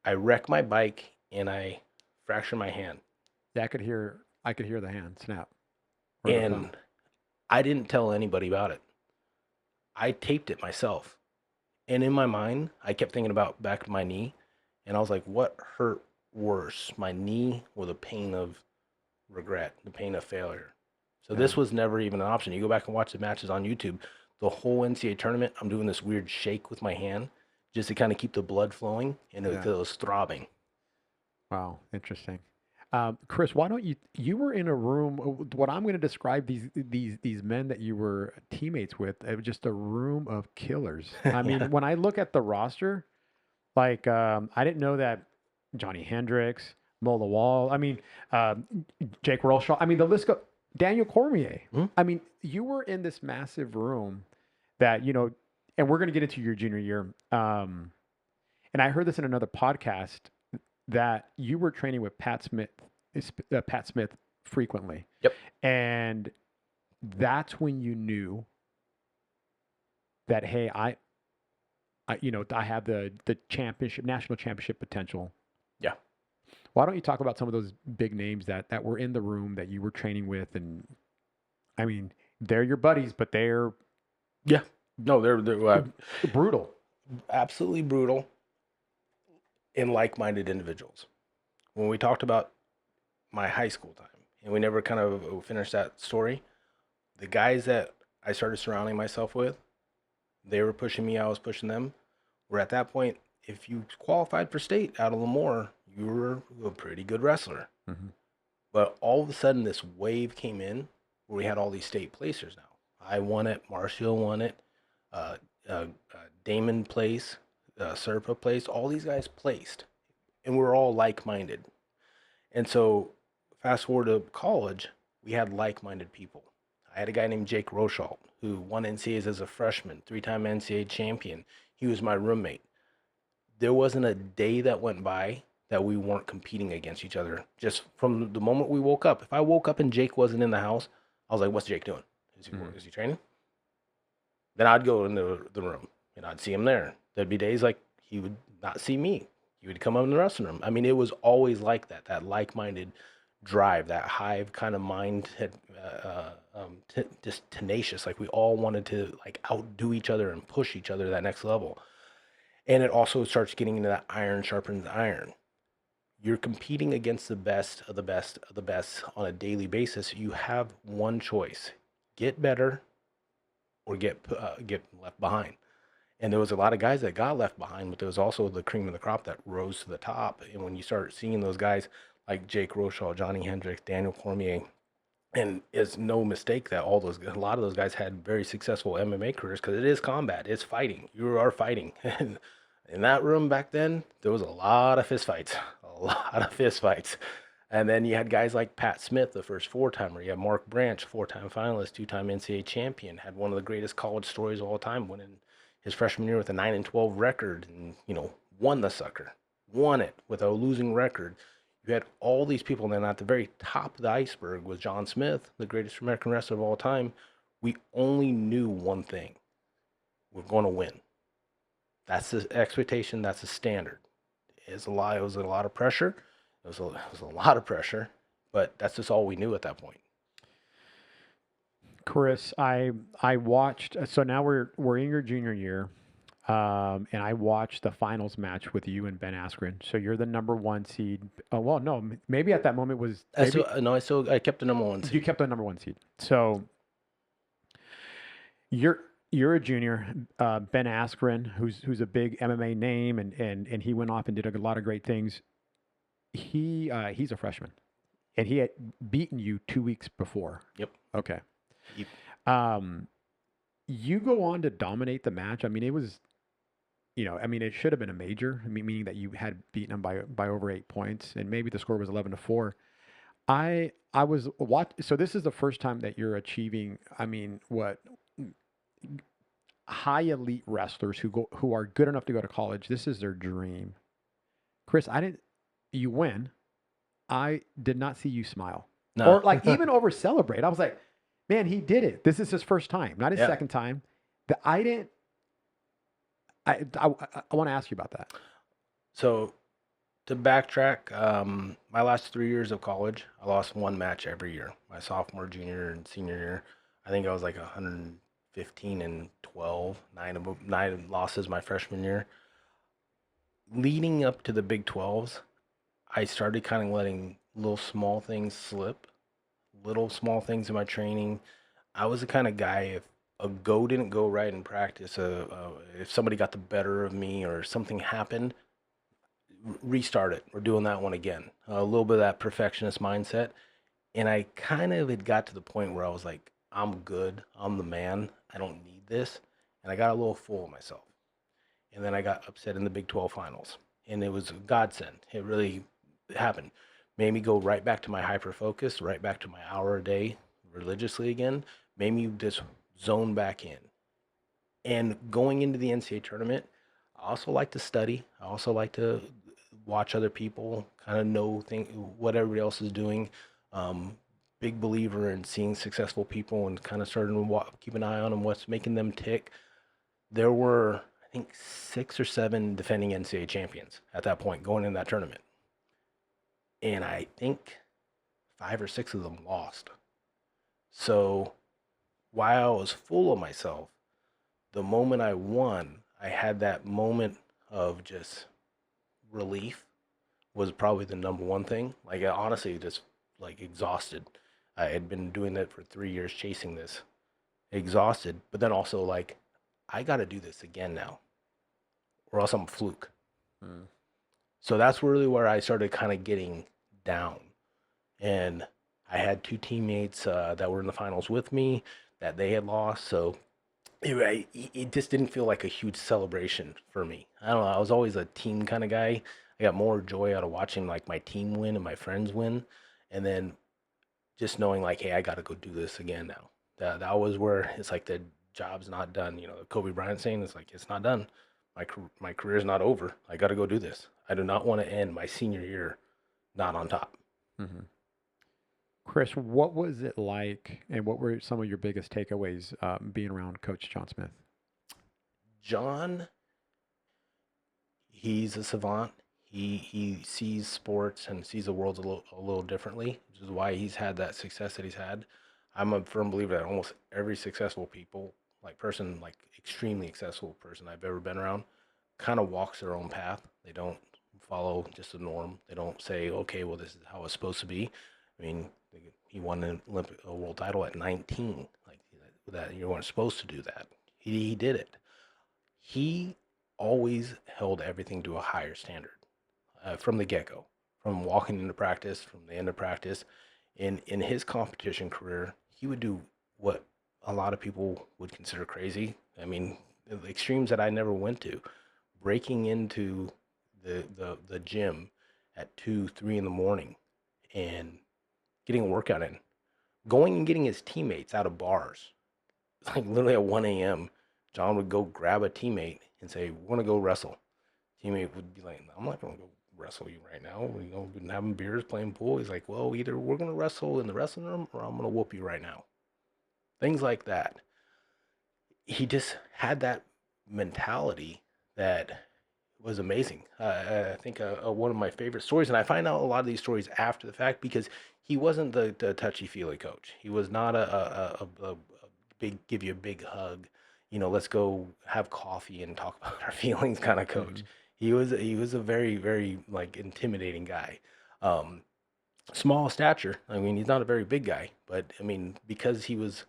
I wreck my bike and I fracture my hand. Yeah, I could hear the hand snap or the thumb. And I didn't tell anybody about it. I taped it myself. And in my mind, I kept thinking about back to my knee. And I was like, what hurt worse, my knee or the pain of regret, the pain of failure? So this Yeah. was never even an option. You go back and watch the matches on YouTube. The whole NCAA tournament, I'm doing this weird shake with my hand just to kind of keep the blood flowing, and it Yeah. was throbbing. Wow. Interesting. Chris, why don't you were in a room, what I'm going to describe these men that you were teammates with, it was just a room of killers. I Yeah. mean, when I look at the roster, like, I didn't know that Johnny Hendricks, Mola Wall, I mean, um, Jake Roshaw, I mean, the list go, Daniel Cormier. Hmm? I mean, you were in this massive room that, and we're going to get into your junior year. And I heard this in another podcast that you were training with Pat Smith frequently. Yep. And that's when you knew that, hey, I have the national championship potential. Yeah. Why don't you talk about some of those big names that were in the room that you were training with? And I mean, they're your buddies, but they're Yeah. No, they're brutal. absolutely brutal and like-minded individuals. When we talked about my high school time, and we never kind of finished that story, the guys that I started surrounding myself with, they were pushing me, I was pushing them. Where at that point, if you qualified for state out of Lemoore, you were a pretty good wrestler. Mm-hmm. But all of a sudden, this wave came in where we had all these state placers now. I won it, Marcio won it, uh, Damon placed, Serpa placed, all these guys placed. And we're all like-minded. And so fast forward to college, we had like-minded people. I had a guy named Jake Rochalt who won NCAAs as a freshman, three-time NCAA champion. He was my roommate. There wasn't a day that went by that we weren't competing against each other. Just from the moment we woke up. If I woke up and Jake wasn't in the house, I was like, what's Jake doing? Is he training? Then I'd go into the room and I'd see him there. There'd be days like he would not see me. He would come up in the wrestling room. I mean, it was always like that like-minded drive, that hive kind of mind, just tenacious. Like we all wanted to like outdo each other and push each other to that next level. And it also starts getting into that iron sharpens iron. You're competing against the best of the best of the best on a daily basis. You have one choice: get better or get left behind. And there was a lot of guys that got left behind, but there was also the cream of the crop that rose to the top. And when you start seeing those guys like Jake Rochelle, Johnny Hendricks, Daniel Cormier, and it's no mistake that a lot of those guys had very successful MMA careers because it is combat, it's fighting. You are fighting. And in that room back then, there was a lot of fist fights, a lot of fist fights. And then you had guys like Pat Smith, the first four-timer. You had Mark Branch, four-time finalist, two-time NCAA champion, had one of the greatest college stories of all time, winning his freshman year with a 9-12 record, and won the sucker, won it with a losing record. You had all these people, and then at the very top of the iceberg was John Smith, the greatest American wrestler of all time. We only knew one thing: we're going to win. That's the expectation. That's the standard. It was a lot. It was a lot of pressure. It was a lot of pressure, but that's just all we knew at that point. Chris, I watched. So now we're in your junior year, and I watched the finals match with you and Ben Askren. So you're the number one seed. Oh well, no, maybe at that moment was maybe I kept the number one seed. you kept the number one seed. So you're a junior. Ben Askren, who's a big MMA name, and he went off and did a lot of great things. He's a freshman. and he had beaten you 2 weeks before. Yep. Okay. He, Um, you go on to dominate the match. I mean, it was, I mean, it should have been a major, meaning that you had beaten him by over 8 points, and maybe the score was 11-4. I was what? So this is the first time that you're achieving. I mean, what high elite wrestlers who are good enough to go to college. This is their dream. Chris, I didn't. You win. I did not see you smile no. or like even over celebrate. I was like, man, he did it. This is his first time, not his Yeah. second time. The I didn't. I want to ask you about that. So to backtrack, my last 3 years of college, I lost one match every year. My sophomore, junior, and senior year, I think I was like 115 and 12, nine losses my freshman year. Leading up to the Big 12s, I started kind of letting little small things slip, little small things in my training. I was the kind of guy, if a go didn't go right in practice, if somebody got the better of me or something happened, restart it. We're doing that one again. A little bit of that perfectionist mindset. And I kind of had got to the point where I was like, I'm good. I'm the man. I don't need this. And I got a little full of myself. And then I got upset in the Big 12 finals. And it was a godsend. It really happened. Made me go right back to my hyper focus, right back to my hour a day religiously again. Made me just zone back in. And going into the NCAA tournament, I also like to study. I also like to watch other people, kind of know what everybody else is doing. Um, Big believer in seeing successful people and kind of starting to keep an eye on them, what's making them tick. There were, I think, 6 or 7 defending NCAA champions at that point going in that tournament. And I think 5 or 6 of them lost. So while I was full of myself, the moment I won, I had that moment of just relief was probably the number one thing. Like I honestly just like exhausted. I had been doing that for 3 years, chasing this, exhausted. But then also like, I got to do this again now, or else I'm a fluke. Mm. So that's really where I started kind of getting down. And I had 2 teammates that were in the finals with me that they had lost. So it just didn't feel like a huge celebration for me. I don't know. I was always a team kind of guy. I got more joy out of watching like my team win and my friends win, and then just knowing like, hey, I got to go do this again now. That was where it's like the job's not done. You know, Kobe Bryant saying it's like it's not done. My career is not over. I got to go do this. I do not want to end my senior year not on top. Mm-hmm. Chris, what was it like, and what were some of your biggest takeaways being around Coach John Smith? John, he's a savant. He sees sports and sees the world a little differently, which is why he's had that success that he's had. I'm a firm believer that almost every successful person, like extremely successful person I've ever been around, kind of walks their own path. They don't follow just the norm. They don't say, okay, well, this is how it's supposed to be. I mean, he won an a world title at 19. Like that, you weren't supposed to do that. He did it. He always held everything to a higher standard from the get go, from walking into practice, from the end of practice. In his competition career, he would do what a lot of people would consider crazy. I mean, the extremes that I never went to, breaking into the gym at 2, 3 in the morning and getting a workout in, going and getting his teammates out of bars, like literally at 1 a.m. John would go grab a teammate and say, "We're gonna go wrestle." Teammate would be like, "I'm not gonna go wrestle you right now. We've been having beers, playing pool." He's like, "Well, either we're gonna wrestle in the wrestling room, or I'm gonna whoop you right now." Things like that. He just had that mentality that was amazing. I think one of my favorite stories, and I find out a lot of these stories after the fact because he wasn't the touchy feely coach. He was not a big give you a big hug, let's go have coffee and talk about our feelings kind of coach. Mm-hmm. He was a very very like intimidating guy. Um, Small stature. I mean, he's not a very big guy, but I mean because he was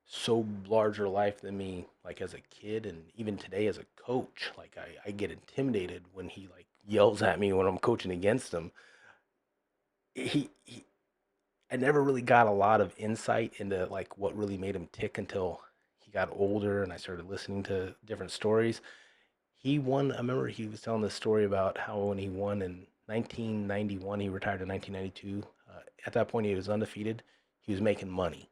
so larger life than me, like as a kid and even today as a coach, like I get intimidated when he like yells at me when I'm coaching against him. He I never really got a lot of insight into like what really made him tick until he got older and I started listening to different stories. He won. I remember he was telling this story about how when he won in 1991, he retired in 1992. At that point, he was undefeated. He was making money,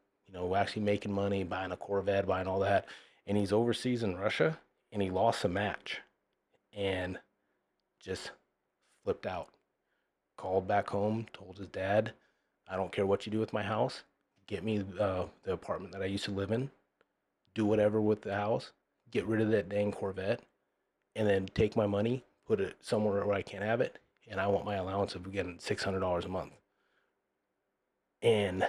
actually making money, buying a Corvette, buying all that. And he's overseas in Russia, and he lost a match and just flipped out. Called back home, told his dad, I don't care what you do with my house. Get me the apartment that I used to live in. Do whatever with the house. Get rid of that dang Corvette and then take my money, put it somewhere where I can't have it, and I want my allowance of getting $600 a month. And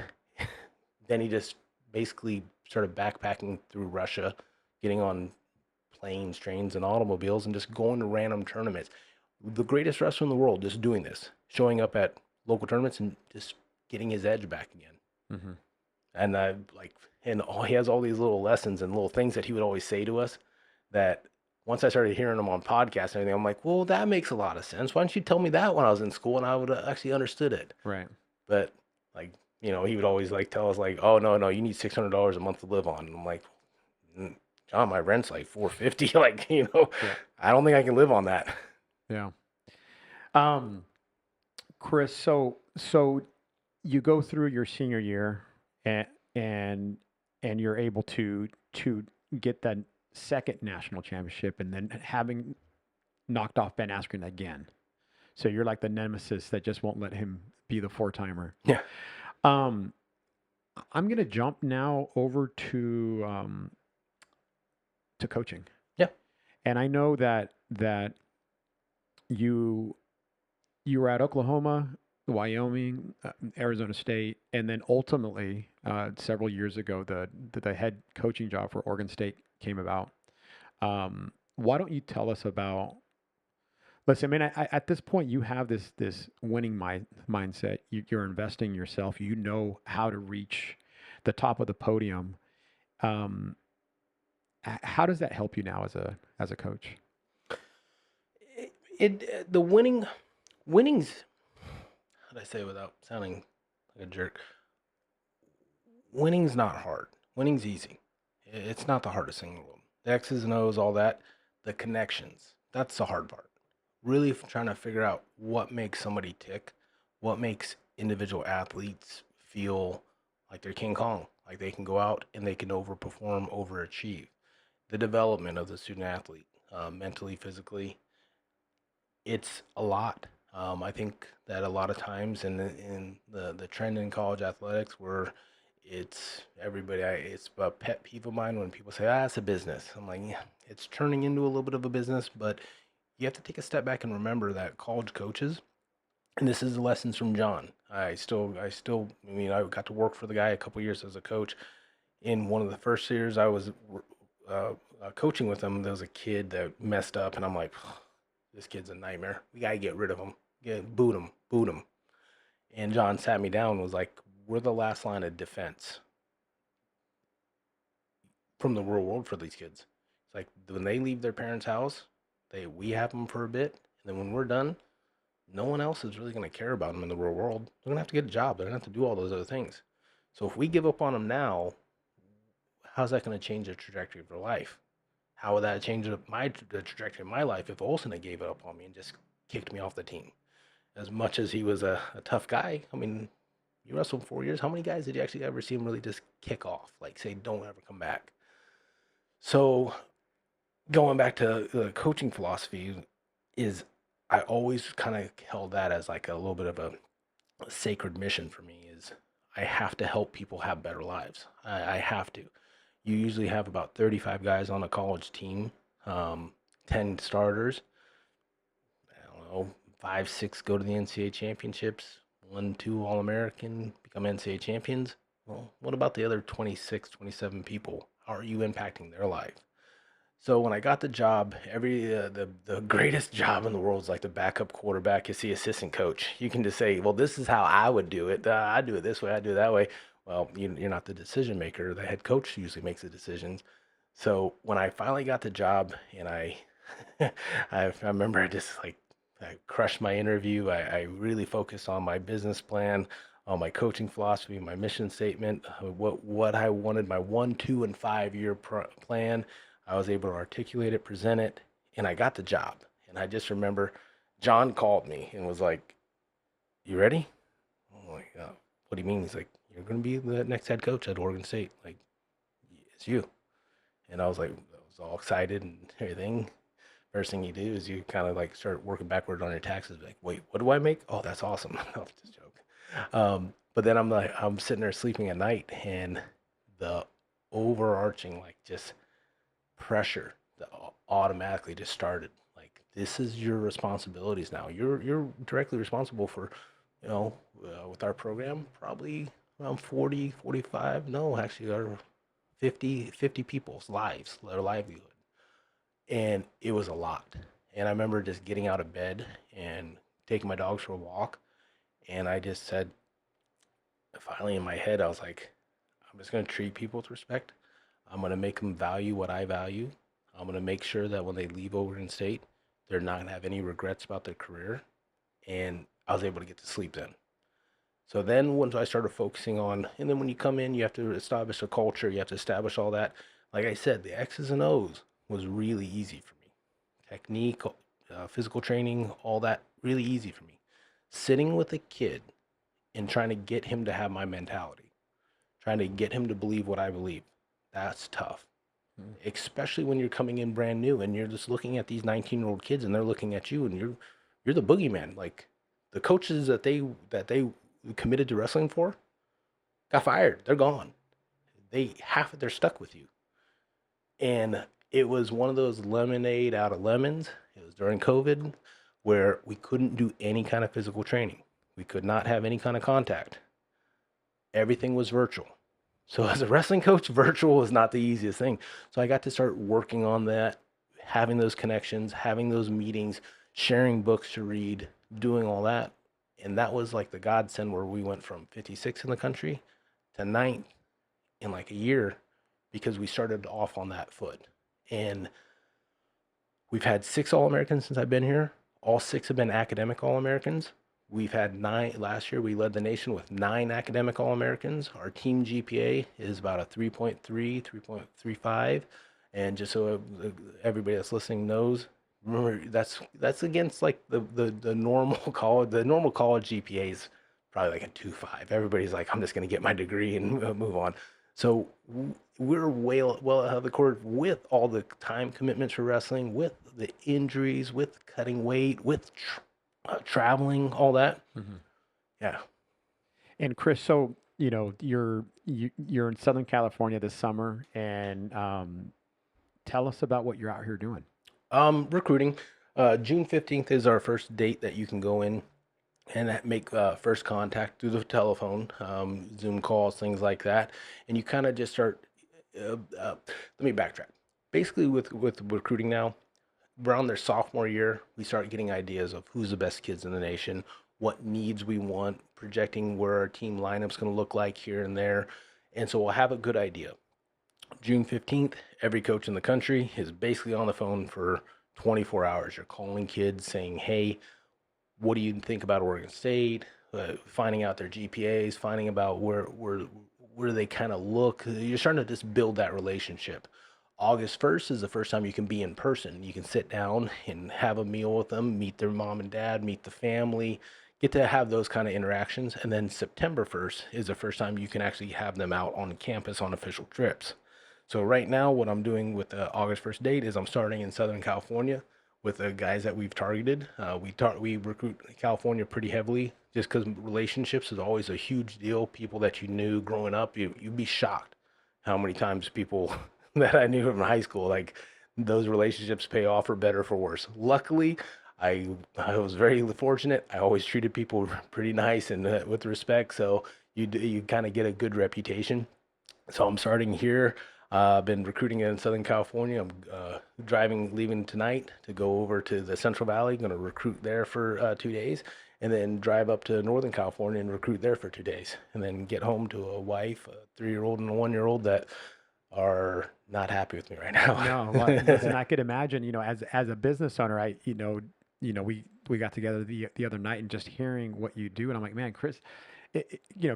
then he just basically started backpacking through Russia, getting on planes, trains, and automobiles, and just going to random tournaments. The greatest wrestler in the world, just doing this, showing up at local tournaments and just getting his edge back again. Mm-hmm. And he has all these little lessons and little things that he would always say to us that once I started hearing them on podcasts and everything, I'm like, well, that makes a lot of sense. Why didn't you tell me that when I was in school and I would have actually understood it? Right. But like, he would always like tell us like, oh no, you need $600 a month to live on. And I'm like, John, my rent's like $450. Like, Yeah. I don't think I can live on that. Yeah. Chris, so you go through your senior year and and you're able to get that second national championship and then having knocked off Ben Askren again. So you're like the nemesis that just won't let him be the four-timer. Yeah. I'm going to jump now over to coaching. Yeah. And I know that you were at Oklahoma, Wyoming, Arizona State, and then ultimately several years ago the head coaching job for Oregon State came about. Why don't you tell us about? Listen, I mean, at this point, you have this winning mindset. You're investing in yourself. You know how to reach the top of the podium. How does that help you now as a coach? The winning's, how do I say it without sounding like a jerk? Winning's not hard. Winning's easy. It's not the hardest thing in the world. The X's and O's, all that, the connections, that's the hard part. Really trying to figure out what makes somebody tick, what makes individual athletes feel like they're King Kong, like they can go out and they can overperform, overachieve. The development of the student athlete, mentally, physically, it's a lot. I think that a lot of times in the trend in college athletics where it's everybody, it's a pet peeve of mine when people say, it's a business. I'm like, yeah, it's turning into a little bit of a business, but you have to take a step back and remember that college coaches, and this is the lessons from John. I mean, I got to work for the guy a couple years as a coach. In one of the first years I was coaching with him, there was a kid that messed up, and I'm like, this kid's a nightmare. We got to get rid of him. Boot him. And John sat me down and was like, we're the last line of defense from the real world for these kids. It's like when they leave their parents' house, we have them for a bit, and then when we're done, no one else is really going to care about them in the real world. They're going to have to get a job. They're going to have to do all those other things. So if we give up on them now, how's that going to change the trajectory of their life? How would that change the trajectory of my life if Olsen had gave it up on me and just kicked me off the team? As much as he was a tough guy, I mean, you wrestled 4 years. How many guys did you actually ever see him really just kick off? Like, say, don't ever come back. So going back to the coaching philosophy is I always kind of held that as like a little bit of a sacred mission for me is I have to help people have better lives. I have to. You usually have about 35 guys on a college team, 10 starters. I don't know, 5, 6 go to the NCAA championships, 1, 2 All-American, become NCAA champions. Well, what about the other 26, 27 people? How are you impacting their life? So when I got the job, the greatest job in the world is like the backup quarterback is the assistant coach. You can just say, well, this is how I would do it. I do it this way. I do it that way. Well, you're not the decision maker. The head coach usually makes the decisions. So when I finally got the job and I remember I crushed my interview. I really focused on my business plan, my coaching philosophy, my mission statement, what I wanted, my 1, 2, and 5 year plan. I was able to articulate it, present it, and I got the job. And I just remember John called me and was like, "You ready?" I'm like, "What do you mean?" He's like, "You're going to be the next head coach at Oregon State. Like, it's you." And I was all excited and everything. First thing you do is you kind of like start working backward on your taxes. Like, wait, what do I make? Oh, that's awesome. No, just a joke. But then I'm sitting there sleeping at night, and the overarching like just pressure that automatically just started. Like, this is your responsibilities now. You're directly responsible for, with our program, probably around 40, 45. No, actually, our 50 people's lives, their livelihood. And it was a lot. And I remember just getting out of bed and taking my dogs for a walk. And I just said, finally in my head, I was like, I'm just going to treat people with respect. I'm going to make them value what I value. I'm going to make sure that when they leave Oregon State, they're not going to have any regrets about their career. And I was able to get to sleep then. So then once I started focusing on, and then when you come in, you have to establish a culture, you have to establish all that. Like I said, the X's and O's was really easy for me. Technique, physical training, all that, really easy for me. Sitting with a kid and trying to get him to have my mentality, trying to get him to believe what I believe, that's tough. Especially when you're coming in brand new and you're just looking at these 19-year-old kids and they're looking at you and you're the boogeyman. Like, the coaches that they committed to wrestling for got fired. They're gone. They're stuck with you. And it was one of those lemonade out of lemons. It was during COVID where we couldn't do any kind of physical training. We could not have any kind of contact. Everything was virtual. So as a wrestling coach, virtual was not the easiest thing. So I got to start working on that, having those connections, having those meetings, sharing books to read, doing all that. And that was like the godsend where we went from 56 in the country to 9th in like a year because we started off on that foot. And we've had 6 All-Americans since I've been here. All 6 have been academic All-Americans. We've had 9 last year. We led the nation with 9 academic All-Americans. Our team GPA is about a 3.3, 3.35. And just so everybody that's listening knows, remember that's against like the normal college. The normal college GPA is probably like a 2.5. Everybody's like, I'm just going to get my degree and move on. So we're well ahead of the curve with all the time commitments for wrestling, with the injuries, with cutting weight, with traveling, all that. Mm-hmm. Yeah. And Chris, so you're in Southern California this summer, and tell us about what you're out here doing. Recruiting. June 15th is our first date that you can go in and make first contact through the telephone, Zoom calls, things like that. And you kind of just start, let me backtrack. Basically, with recruiting now, around their sophomore year, we start getting ideas of who's the best kids in the nation, what needs we want, projecting where our team lineup's going to look like here and there. And so we'll have a good idea. June 15th, every coach in the country is basically on the phone for 24 hours. You're calling kids saying, hey, what do you think about Oregon State? Finding out their GPAs, finding about where they kind of look. You're starting to just build that relationship. August 1st is the first time you can be in person. You can sit down and have a meal with them, meet their mom and dad, meet the family, get to have those kind of interactions. And then September 1st is the first time you can actually have them out on campus on official trips. So right now, what I'm doing with the August 1st date is I'm starting in Southern California with the guys that we've targeted. We recruit California pretty heavily just because relationships is always a huge deal. People that you knew growing up, you'd be shocked how many times people that I knew from high school, like, those relationships pay off for better or for worse. Luckily, I was very fortunate. I always treated people pretty nice and with respect, so you kind of get a good reputation. So I'm starting here. I've been recruiting in Southern California. I'm leaving tonight to go over to the Central Valley. Going to recruit there for 2 days, and then drive up to Northern California and recruit there for 2 days, and then get home to a wife, a 3-year-old and a 1-year-old that are not happy with me right now. No, well, listen, I could imagine, as a business owner, we got together the other night and just hearing what you do, and I'm like, man, Chris,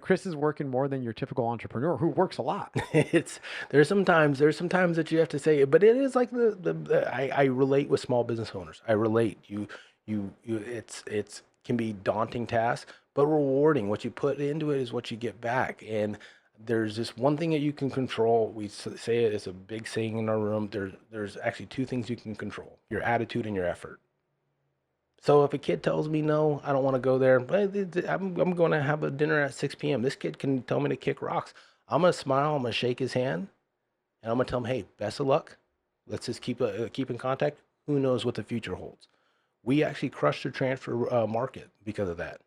Chris is working more than your typical entrepreneur who works a lot. It's there's some times that you have to say it, but it is like I relate with small business owners. I relate. It's can be daunting task, but rewarding. What you put into it is what you get back. And there's this one thing that you can control. We say it, it's a big saying in our room. There's actually two things you can control: your attitude and your effort. So if a kid tells me no, I don't want to go there, but I'm going to have a dinner at 6 p.m. This kid can tell me to kick rocks. I'm going to smile. I'm going to shake his hand, and I'm going to tell him, "Hey, best of luck. Let's just keep in contact. Who knows what the future holds?" We actually crushed the transfer market because of that.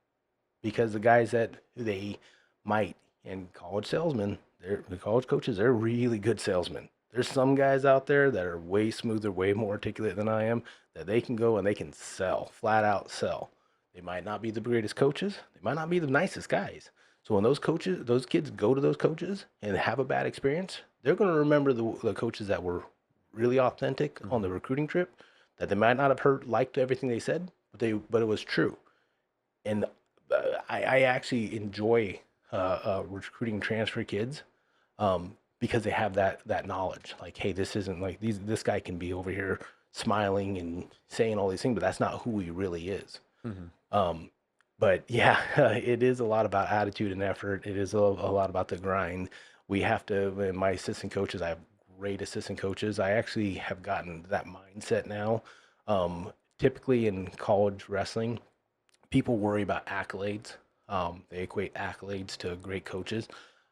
Because the guys that they might and college salesmen, the college coaches, they're really good salesmen. There's some guys out there that are way smoother, way more articulate than I am, that they can go and they can sell, flat out sell. They might not be the greatest coaches. They might not be the nicest guys. So when those kids go to those coaches and have a bad experience, they're going to remember the coaches that were really authentic on the recruiting trip, that they might not have liked everything they said, but it was true. And I actually enjoy recruiting transfer kids because they have that knowledge. Like, hey, this isn't like this guy can be over here smiling and saying all these things, but that's not who he really is. Um, but yeah, it is a lot about attitude and effort. It is a lot about the grind. We have to, and my assistant coaches, I have great assistant coaches. I actually have gotten that mindset now. Typically in college wrestling, people worry about accolades. They equate accolades to great coaches.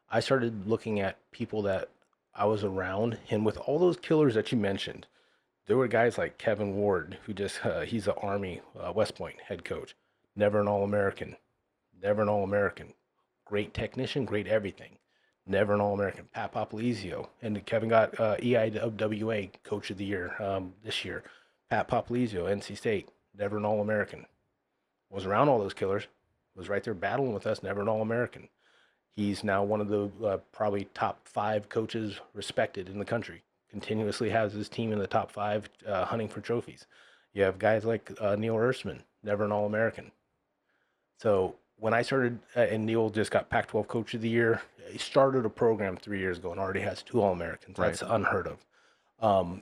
I started looking at people that I was around, and with all those killers that you mentioned, there were guys like Kevin Ward, who he's an Army West Point head coach, never an All-American, never an All-American, great technician, great everything, never an All-American. Pat Popolizio, and Kevin got EIWA Coach of the Year this year. Pat Popolizio, NC State, never an All-American. Was around all those killers, was right there battling with us, never an All-American. He's now one of the probably top 5 coaches respected in the country. Continuously has his team in the top 5 hunting for trophies. You have guys like Neil Erstman, never an All-American. So when I started, and Neil just got Pac-12 Coach of the Year, he started a program 3 years ago and already has 2 All-Americans. That's unheard of.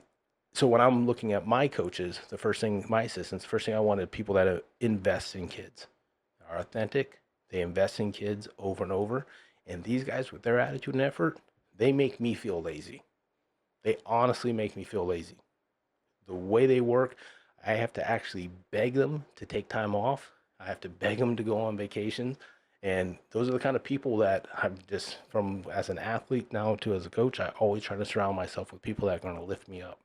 So when I'm looking at my coaches, my assistants, the first thing I wanted people that invest in kids, are authentic. They invest in kids over and over. And these guys, with their attitude and effort, they make me feel lazy. They honestly make me feel lazy. The way they work, I have to actually beg them to take time off. I have to beg them to go on vacation. And those are the kind of people that I'm just, from as an athlete now to as a coach, I always try to surround myself with people that are going to lift me up.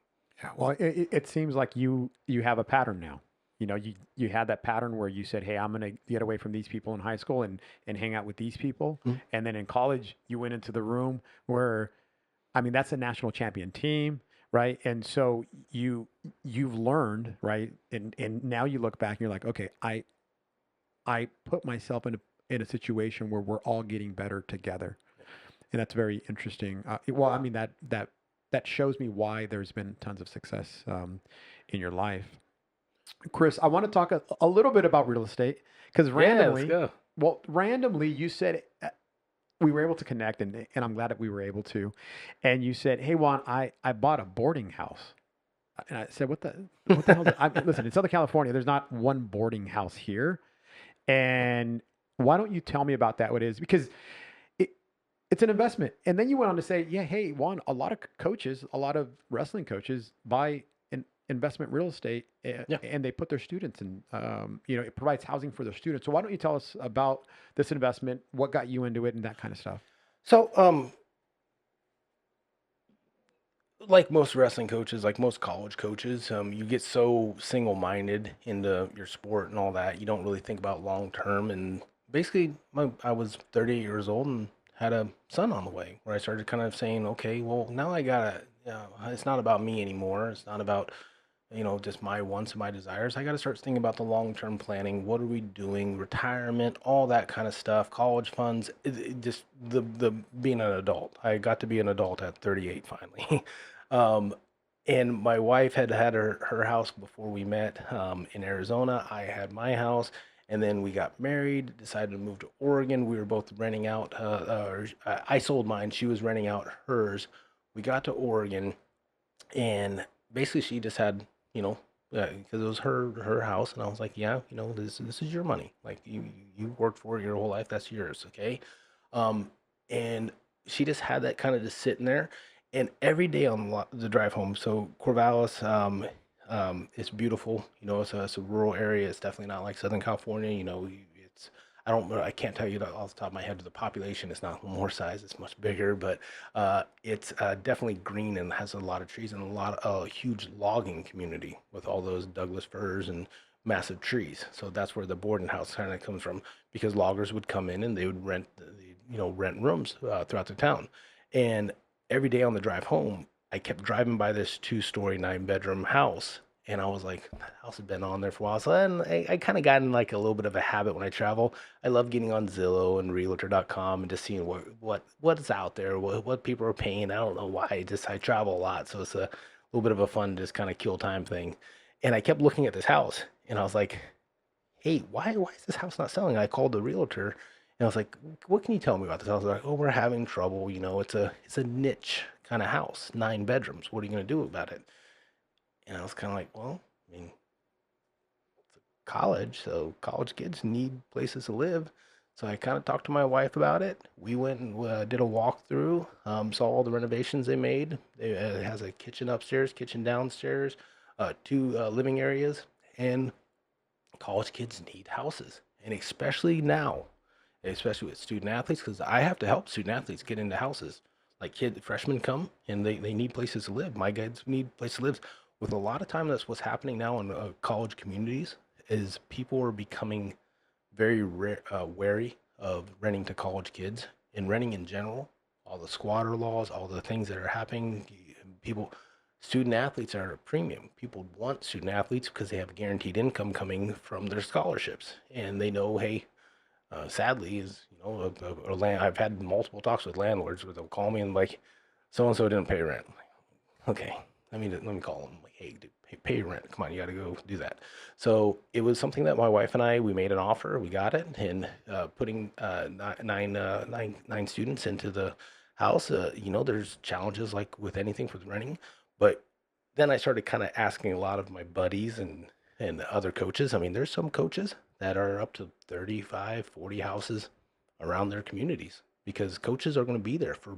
Yeah, well, it seems like you have a pattern now. You had that pattern where you said, "Hey, I'm going to get away from these people in high school and hang out with these people." Mhm. And then in college, you went into the room where, I mean, that's a national champion team, right? And so you've learned, right? And now you look back and you're like, "Okay, I put myself in a situation where we're all getting better together." And that's very interesting. Well, I mean, that shows me why there's been tons of success in your life. Chris, I want to talk a little bit about real estate because Yeah, let's go. randomly you said we were able to connect, and I'm glad that we were able to. And you said, "Hey, Juan, I bought a boarding house." And I said, what the hell? Listen, in Southern California, there's not one boarding house here. And why don't you tell me about that? What it is? Because it's an investment. And then you went on to say, yeah, hey, Juan, a lot of coaches, a lot of wrestling coaches buy investment real estate Yeah. and they put their students in, it provides housing for their students. So why don't you tell us about this investment, what got you into it and that kind of stuff? So, like most wrestling coaches, like most college coaches, you get so single-minded into your sport and all that, you don't really think about long term. And basically, I was 38 years old and had a son on the way, where I started kind of saying, okay, well, now I gotta, it's not about me anymore. It's not about, just my wants and my desires. I got to start thinking about the long-term planning. What are we doing? Retirement, all that kind of stuff. College funds. Just the being an adult. I got to be an adult at 38 finally. um, and my wife had her house before we met in Arizona. I had my house, And then we got married, decided to move to Oregon. We were both renting out, I sold mine, she was renting out hers. We got to Oregon, and basically she just had, you know, because it was her house, and I was like, yeah, you know, this is your money. Like you worked for it your whole life, that's yours, okay? Um, and she just had that kind of just sitting there, and every day on the drive home. So Corvallis, it's beautiful. You know, it's a rural area. It's definitely not like Southern California. You know, it's I can't tell you off the top of my head the population. It's not more size. It's much bigger, but it's definitely green and has a lot of trees and a lot of huge logging community with all those Douglas firs and massive trees. So that's where the boarding house kind of comes from, because loggers would come in and they would rent rooms throughout the town. And every day on the drive home, I kept driving by this 2-story, 9-bedroom house, and I was like, that house has been on there for a while. So then I kind of got in like a little bit of a habit when I travel. I love getting on Zillow and Realtor.com and just seeing what's out there, what people are paying. I don't know why. I travel a lot, so it's a little bit of a fun, just kind of kill time thing. And I kept looking at this house, and I was like, hey, why is this house not selling? I called the realtor, and I was like, what can you tell me about this house? They're like, oh, we're having trouble. You know, it's a niche kind of house, 9 bedrooms. What are you going to do about it? And I was kind of like, well, I mean, college, so college kids need places to live. So I kind of talked to my wife about it. We went and did a walkthrough, saw all the renovations they made. It has a kitchen upstairs, kitchen downstairs, two living areas, and college kids need houses. And especially now, especially with student athletes, because I have to help student athletes get into houses. Like freshmen come and they need places to live. My guys need places to live. With a lot of time, that's what's happening now in college communities, is people are becoming very wary of renting to college kids and renting in general. All the squatter laws, all the things that are happening, people, student athletes are a premium. People want student athletes because they have guaranteed income coming from their scholarships, and they know, hey, sadly, is I've had multiple talks with landlords where they'll call me and like, so and so didn't pay rent. Okay, let me call them. Like, hey, dude, pay your rent. Come on, you got to go do that. So it was something that my wife and we made an offer. We got it, and putting nine students into the house. There's challenges like with anything for renting, but then I started kind of asking a lot of my buddies and other coaches. I mean, there's some coaches that are up to 35, 40 houses around their communities, because coaches are going to be there for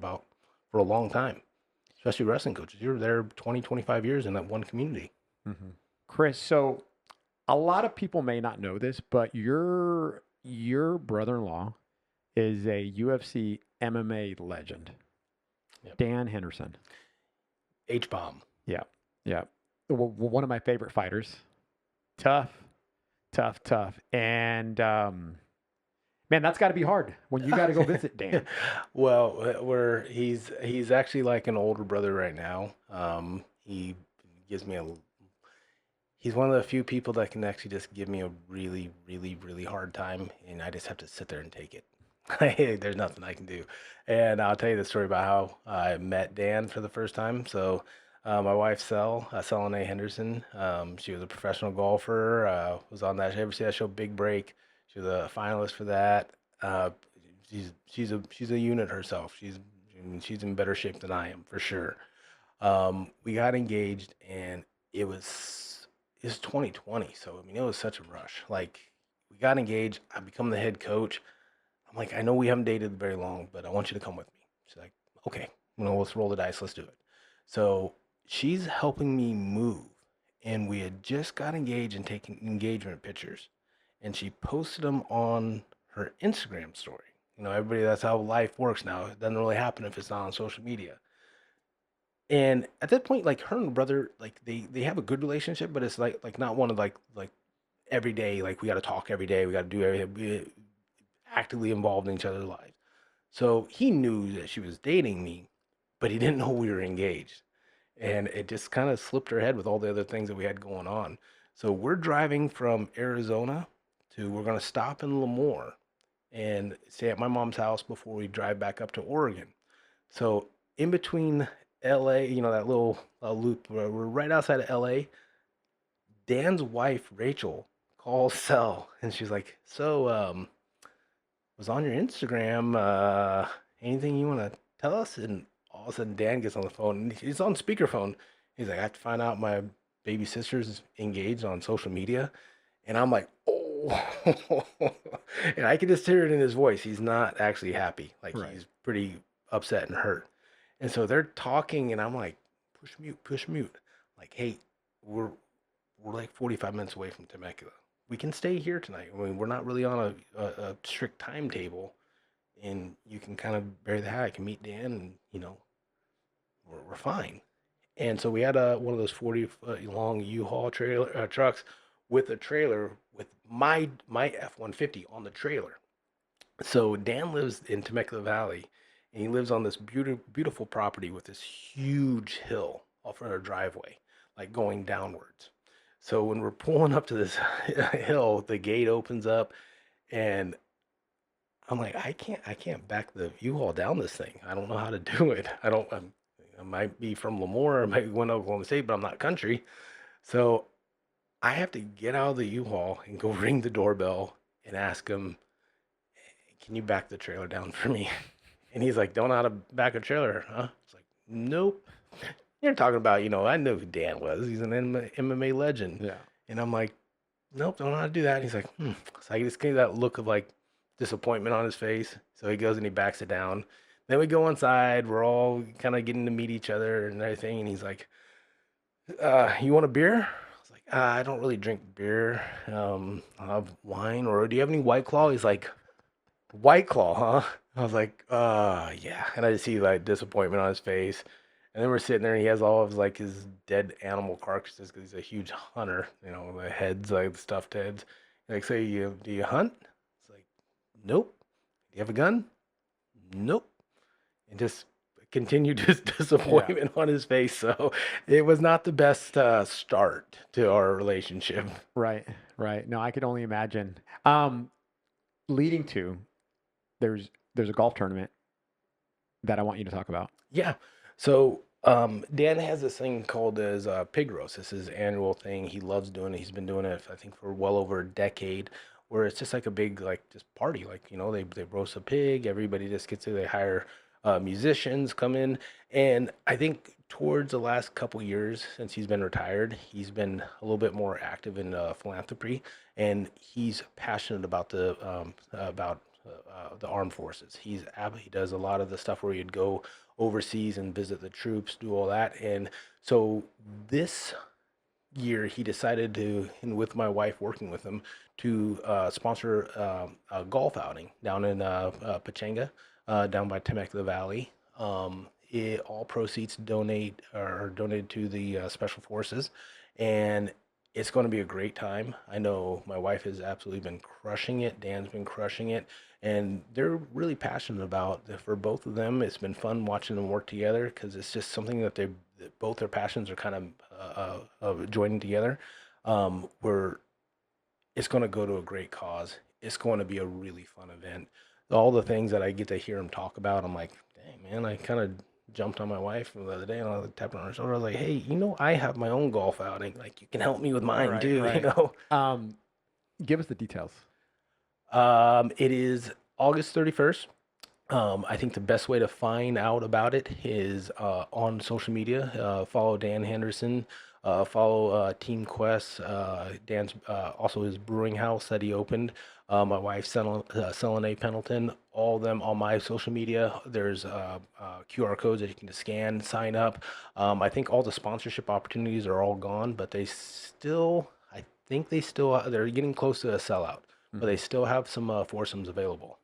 a long time, especially wrestling coaches. You're there 20, 25 years in that one community. Mm-hmm. Chris, so a lot of people may not know this, but your brother-in-law is a UFC MMA legend, Yep. Dan Henderson. H-bomb. Yeah, yeah. One of my favorite fighters. Tough, tough, tough. And man, that's got to be hard when you got to go visit Dan. Well, he's actually like an older brother right now. He gives me he's one of the few people that can actually just give me a really, really, really hard time, and I just have to sit there and take it. There's nothing I can do. And I'll tell you the story about how I met Dan for the first time. So, my wife, Selene Henderson, she was a professional golfer, was on that. Ever see that show, Big Break? She was a finalist for that. Uh, she's a unit herself. She's in better shape than I am, for sure. We got engaged, and it's 2020, so I mean it was such a rush. Like, we got engaged, I become the head coach. I'm like, I know we haven't dated very long, but I want you to come with me. She's like, okay, let's roll the dice, let's do it. So she's helping me move, and we had just got engaged and taken engagement pictures, and she posted them on her Instagram story. Everybody, that's how life works now. It doesn't really happen if it's not on social media. And at that point, like, her and her brother, like, they have a good relationship, but it's like not one of like every day, like, we got to talk every day, we got to do everything, be actively involved in each other's lives. So he knew that she was dating me, but he didn't know we were engaged. And it just kind of slipped her head with all the other things that we had going on. So we're driving from Arizona we're going to stop in Lemoore and stay at my mom's house before we drive back up to Oregon. So in between LA, that little loop, where we're right outside of LA, Dan's wife, Rachel, calls Sel, and she's like, "So, was on your Instagram. Anything you want to tell us?" And all of a sudden, Dan gets on the phone. And he's on speakerphone. He's like, "I have to find out my baby sister's engaged on social media," and I'm like, "Oh!" And I can just hear it in his voice. He's not actually happy. Like Right. he's pretty upset and hurt. And so they're talking, and I'm like, "Push mute, push mute." Like, hey, we're we're like 45 minutes away from Temecula. We can stay here tonight. I mean, we're not really on a strict timetable, and you can kind of bury the hat. I can meet Dan, and we're fine. And so we had one of those 40-foot long U-Haul trailer trucks with a trailer with my F-150 on the trailer. So Dan lives in Temecula Valley, and he lives on this beautiful property with this huge hill off our driveway, like going downwards. So when we're pulling up to this hill, the gate opens up, and I'm like, I can't back the U-Haul down this thing. I don't know how to do it. I might be from Lemoore, I might went to Oklahoma State, but I'm not country. So I have to get out of the U-Haul and go ring the doorbell and ask him, "Can you back the trailer down for me?" And he's like, "Don't know how to back a trailer, huh?" It's like, "Nope." You're talking about, I know who Dan was. He's an MMA legend. Yeah. And I'm like, "Nope, don't know how to do that." And he's like, "Hmm." So I just get that look of like disappointment on his face. So he goes and he backs it down. Then we go inside. We're all kind of getting to meet each other and everything. And he's like, "You want a beer?" I was like, "I don't really drink beer. I'll have wine. Or do you have any White Claw?" He's like, "White Claw, huh?" I was like, yeah." And I just see like disappointment on his face. And then we're sitting there, and he has all of like his dead animal carcasses because he's a huge hunter. The heads, like stuffed heads. Like, say, do you hunt? It's like, "Nope." "Do you have a gun?" "Nope." And just continued his Yeah. disappointment on his face. So it was not the best start to our relationship. Right. Right. No, I could only imagine. Leading to there's a golf tournament that I want you to talk about. Yeah. So Dan has this thing called as pig roast. This is his annual thing. He loves doing it. He's been doing it, I think, for well over a decade. Where it's just like a big like just party. Like they roast a pig. Everybody just gets to. They hire musicians come in, and I think towards the last couple years since he's been retired, he's been a little bit more active in philanthropy, and he's passionate about the armed forces. He does a lot of the stuff where he'd go overseas and visit the troops, do all that. And so this year he decided to, and with my wife working with him, to sponsor a golf outing down in Pachanga, down by Temecula Valley. All proceeds are donated to the special forces, and it's going to be a great time. I know my wife has absolutely been crushing it. Dan's been crushing it, and they're really passionate about. For both of them, it's been fun watching them work together because it's just something that both their passions are kind of joining together. Where it's going to go to a great cause. It's going to be a really fun event. All the things that I get to hear him talk about, I'm like, dang man, I kind of jumped on my wife the other day and I was tapping on her shoulder. I was like, "Hey, I have my own golf outing. Like, you can help me with mine Right. too, Right. Give us the details. It is August 31st. I think the best way to find out about it is on social media. Follow Dan Henderson. Follow Team Quest. Dan's also his brewing house that he opened. My wife, Selene Pendleton. All of them on my social media. There's QR codes that you can just scan, sign up. I think all the sponsorship opportunities are all gone, but I think they're getting close to a sellout, but they still have some foursomes available.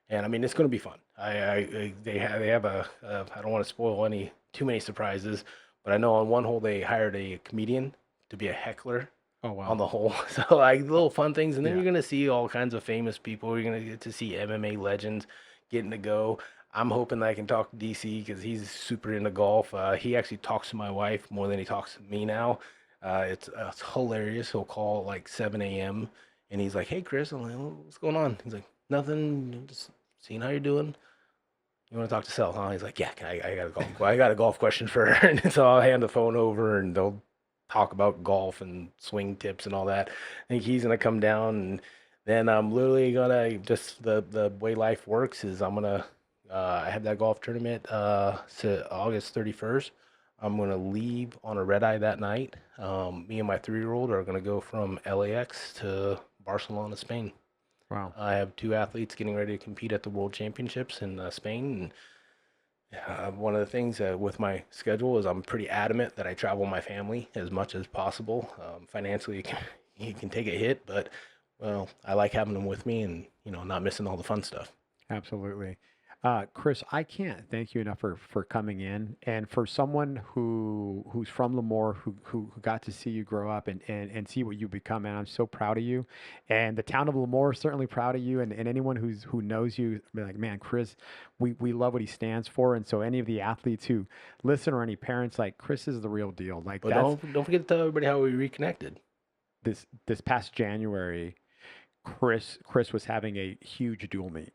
And I mean, it's going to be fun. They have I don't want to spoil any too many surprises, but I know on one hole they hired a comedian to be a heckler Oh on wow. the hole. So like little fun things, and then Yeah. you're going to see all kinds of famous people. You're going to get to see MMA legends getting to go. I'm hoping that I can talk to DC because he's super into golf. He actually talks to my wife more than he talks to me now. It's hilarious. He'll call at like 7 a.m. and he's like, "Hey Chris," I'm like, "What's going on?" He's like, "Nothing, just seeing how you're doing. You want to talk to Sel, huh?" He's like, "Yeah, I got a golf question for her." And so I'll hand the phone over, and they'll talk about golf and swing tips and all that. I think he's gonna come down, and then I'm literally gonna just the way life works is I'm gonna I have that golf tournament August 31st. I'm gonna leave on a red eye that night. Me and my 3-year-old are gonna go from LAX to Barcelona, Spain. Wow. I have 2 athletes getting ready to compete at the World Championships in Spain. And one of the things with my schedule is I'm pretty adamant that I travel my family as much as possible. Financially, you can take a hit, but well, I like having them with me and not missing all the fun stuff. Absolutely. Chris, I can't thank you enough for coming in and for someone who's from Lemoore, who got to see you grow up and see what you become, man. I'm so proud of you. And the town of Lemoore is certainly proud of you. And anyone who knows you, be like, man, Chris, we love what he stands for. And so any of the athletes who listen or any parents, like Chris is the real deal. Like But that's don't forget to tell everybody how we reconnected. this past January, Chris was having a huge dual meet.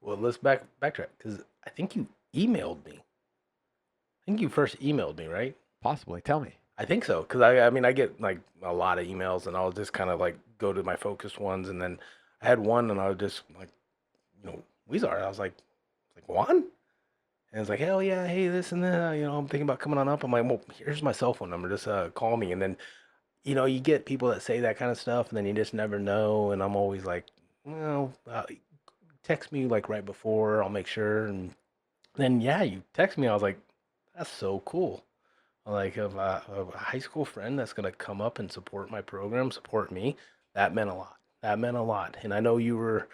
Well, let's backtrack because I think you emailed me. I think you first emailed me, right? Possibly. Tell me. I think so, because I mean, I get like a lot of emails, and I'll just kind of like go to my focused ones, and then I had one, and I was just like, Weezer. I was like Juan, and it's like, hell yeah, hey, this and that, I'm thinking about coming on up. I'm like, well, here's my cell phone number, just call me, and then, you get people that say that kind of stuff, and then you just never know, and I'm always like, text me like right before, I'll make sure, and then yeah, you text me, I was like, that's so cool. Like a high school friend that's gonna come up and support my program, support me, that meant a lot. That meant a lot. And I know you were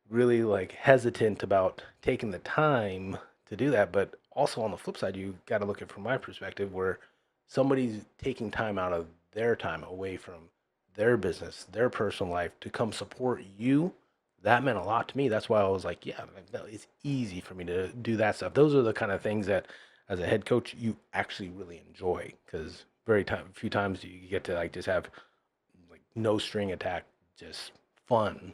really like hesitant about taking the time to do that, but also on the flip side, you got to look at it from my perspective where somebody's taking time out of their time away from their business, their personal life to come support you. That meant a lot to me. That's why I was like, yeah, it's easy for me to do that stuff. Those are the kind of things that as a head coach, you actually really enjoy because few times you get to like just have like no string attack, just fun.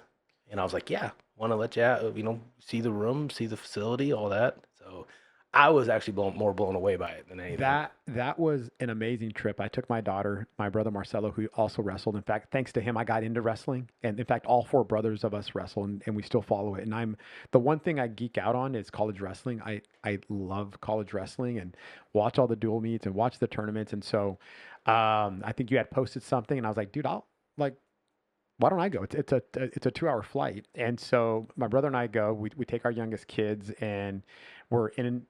And I was like, yeah, want to let you out, see the room, see the facility, all that. So I was actually more blown away by it than anything. That was an amazing trip. I took my daughter, my brother Marcelo, who also wrestled. In fact, thanks to him, I got into wrestling. And in fact, all 4 brothers of us wrestle, and we still follow it. And the one thing I geek out on is college wrestling. I love college wrestling and watch all the dual meets and watch the tournaments. And so I think you had posted something, and I was like, dude, I'll like. Why don't I go? It's a 2-hour flight, and so my brother and I go. We take our youngest kids, and we're in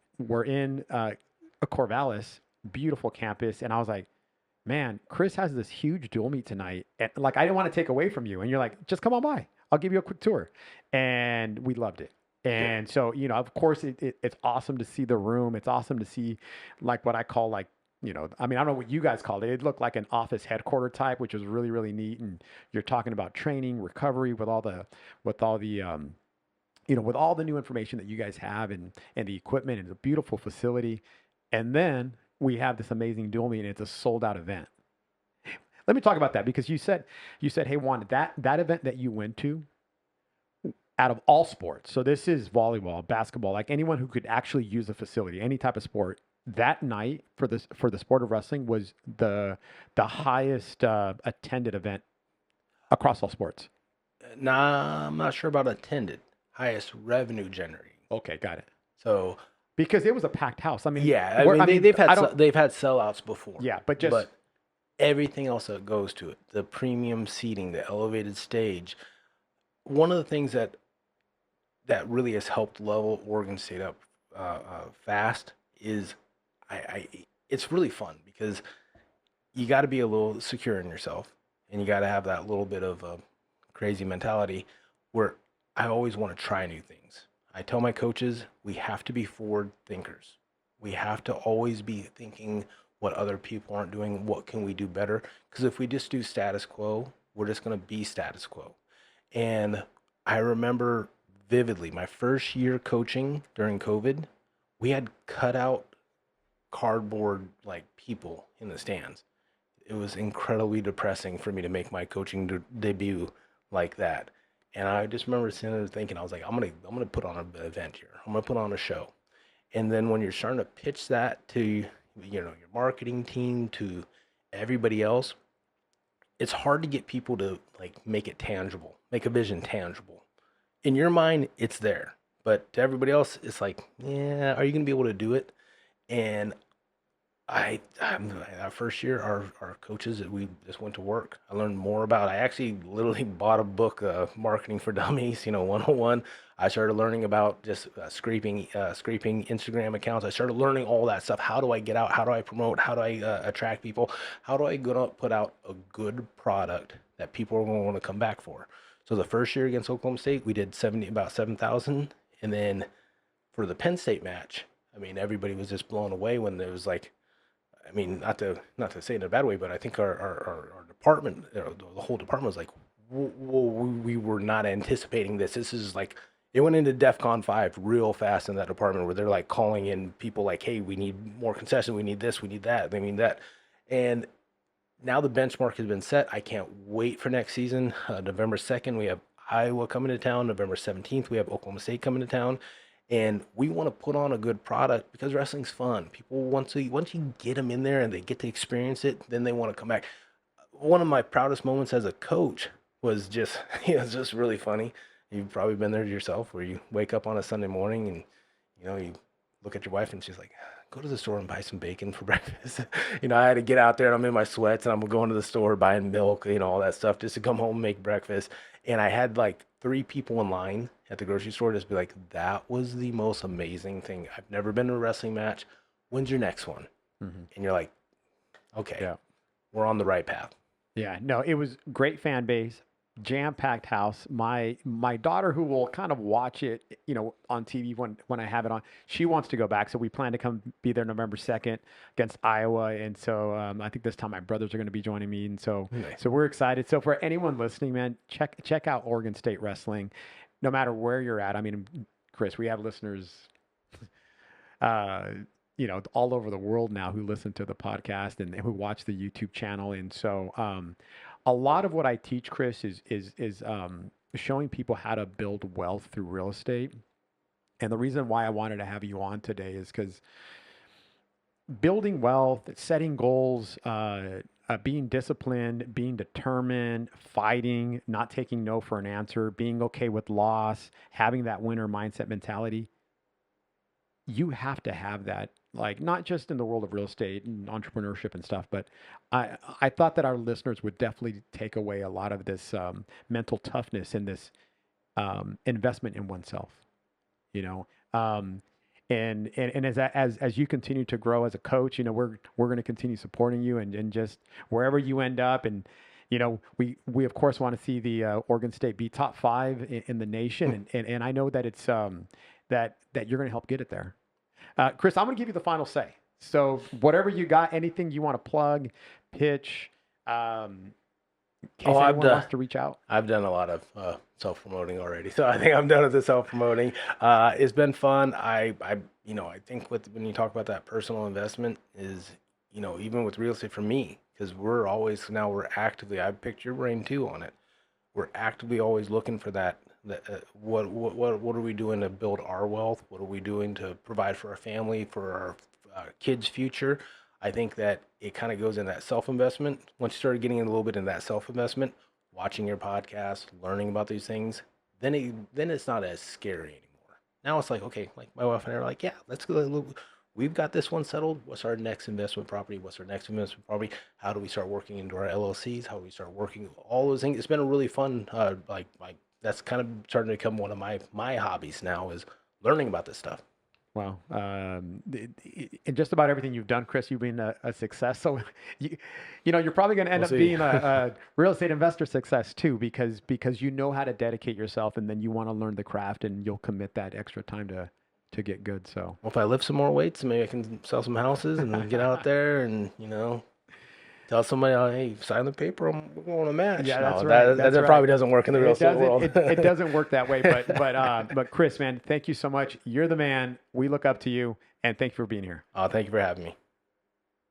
Corvallis, beautiful campus, and I was like, man, Chris has this huge dual meet tonight, and like I didn't want to take away from you, and you're like, just come on by, I'll give you a quick tour, and we loved it. Yeah. And so of course, it's awesome to see the room. It's awesome to see like what I call like. I mean, I don't know what you guys call it. It looked like an office headquarter type, which was really, really neat. And you're talking about training, recovery with all the, with all the, with all the new information that you guys have and the equipment and the beautiful facility. And then we have this amazing dual meet, and it's a sold out event. Let me talk about that because you said, hey, Juan, that event that you went to, out of all sports, so this is volleyball, basketball, like anyone who could actually use the facility, any type of sport, that night for the sport of wrestling was the highest attended event across all sports. Nah, I'm not sure about attended. Highest revenue generating. Okay, got it. So because it was a packed house. I mean, yeah, they've had sellouts before. Yeah, but everything else that goes to it, the premium seating, the elevated stage. One of the things that really has helped level Oregon State up fast is it's really fun because you got to be a little secure in yourself and you got to have that little bit of a crazy mentality where I always want to try new things. I tell my coaches, we have to be forward thinkers. We have to always be thinking what other people aren't doing, what can we do better? Because if we just do status quo, we're just going to be status quo. And I remember vividly my first year coaching during COVID, we had cut out cardboard like people in the stands. It was incredibly depressing for me to make my coaching debut like that. And I just remember sitting there thinking, I was like, I'm gonna put on an event here. I'm gonna put on a show. And then when you're starting to pitch that to your marketing team, to everybody else, it's hard to get people to like make it tangible, make a vision tangible. In your mind, it's there, but to everybody else, it's like, yeah, are you going to be able to do it? And our first year, our coaches, we just went to work. I learned more about. I actually literally bought a book, Marketing for Dummies, 101. I started learning about just scraping Instagram accounts. I started learning all that stuff. How do I get out? How do I promote? How do I attract people? How do I put out a good product that people are going to want to come back for? So the first year against Oklahoma State, we did about 7,000, and then for the Penn State match, I mean, everybody was just blown away when there was like, I mean, not to say it in a bad way, but I think our department, the whole department was like, we were not anticipating this. This is like, it went into DEFCON 5 real fast in that department where they're like calling in people like, hey, we need more concession, we need this, we need that, I mean that. And now the benchmark has been set. I can't wait for next season. November 2nd, we have Iowa coming to town. November 17th, we have Oklahoma State coming to town. And we want to put on a good product because wrestling's fun. People once you get them in there and they get to experience it, then they want to come back. One of my proudest moments as a coach was just it's just really funny. You've probably been there yourself, where you wake up on a Sunday morning and you look at your wife and she's like, go to the store and buy some bacon for breakfast. I had to get out there and I'm in my sweats and I'm going to the store buying milk, all that stuff just to come home and make breakfast. And I had like 3 people in line at the grocery store just be like, that was the most amazing thing. I've never been to a wrestling match. When's your next one? Mm-hmm. And you're like, okay, yeah, we're on the right path. Yeah, no, it was great fan base, jam-packed house. My daughter, who will kind of watch it, on TV when I have it on, she wants to go back. So we plan to come be there November 2nd against Iowa. And so I think this time my brothers are going to be joining me. And so nice. So we're excited. So for anyone listening, man, check out Oregon State Wrestling, no matter where you're at. I mean, Chris, we have listeners, all over the world now who listen to the podcast and who watch the YouTube channel. And so a lot of what I teach, Chris, is showing people how to build wealth through real estate. And the reason why I wanted to have you on today is because building wealth, setting goals, being disciplined, being determined, fighting, not taking no for an answer, being okay with loss, having that winner mindset mentality, you have to have that, like not just in the world of real estate and entrepreneurship and stuff, but I thought that our listeners would definitely take away a lot of this mental toughness and this investment in oneself, and as you continue to grow as a coach, we're going to continue supporting you and just wherever you end up. And we of course want to see the Oregon State be top 5 in the nation, and I know that it's that you're going to help get it there. Chris, I'm going to give you the final say. So whatever you got, anything you want to plug, pitch, in case anyone wants to reach out. I've done a lot of self-promoting already, so I think I'm done with the self-promoting. It's been fun. I think when you talk about that personal investment is, even with real estate for me, because we're actively, I picked your brain too on it. We're actively always looking for that. What are we doing to build our wealth? What are we doing to provide for our family, for our kids' future? I think that it kind of goes in that self-investment. Once you start getting a little bit in that self-investment, watching your podcast, learning about these things, then it's not as scary anymore. Now it's like, okay, like my wife and I are like, yeah, let's go. We've got this one settled. What's our next investment property? How do we start working into our LLCs? How do we start working all those things? It's been a really fun, that's kind of starting to become one of my hobbies now, is learning about this stuff. Wow. In just about everything you've done, Chris, you've been a success. So, you're probably going to end up being a real estate investor success too, because you know how to dedicate yourself, and then you want to learn the craft, and you'll commit that extra time to get good. So well, if I lift some more weights, maybe I can sell some houses and get out there and, tell somebody, oh, hey, sign the paper, we're going to match. Yeah, that's right. That probably doesn't work in the real estate world. It doesn't work that way. But Chris, man, thank you so much. You're the man. We look up to you, and thank you for being here. Thank you for having me.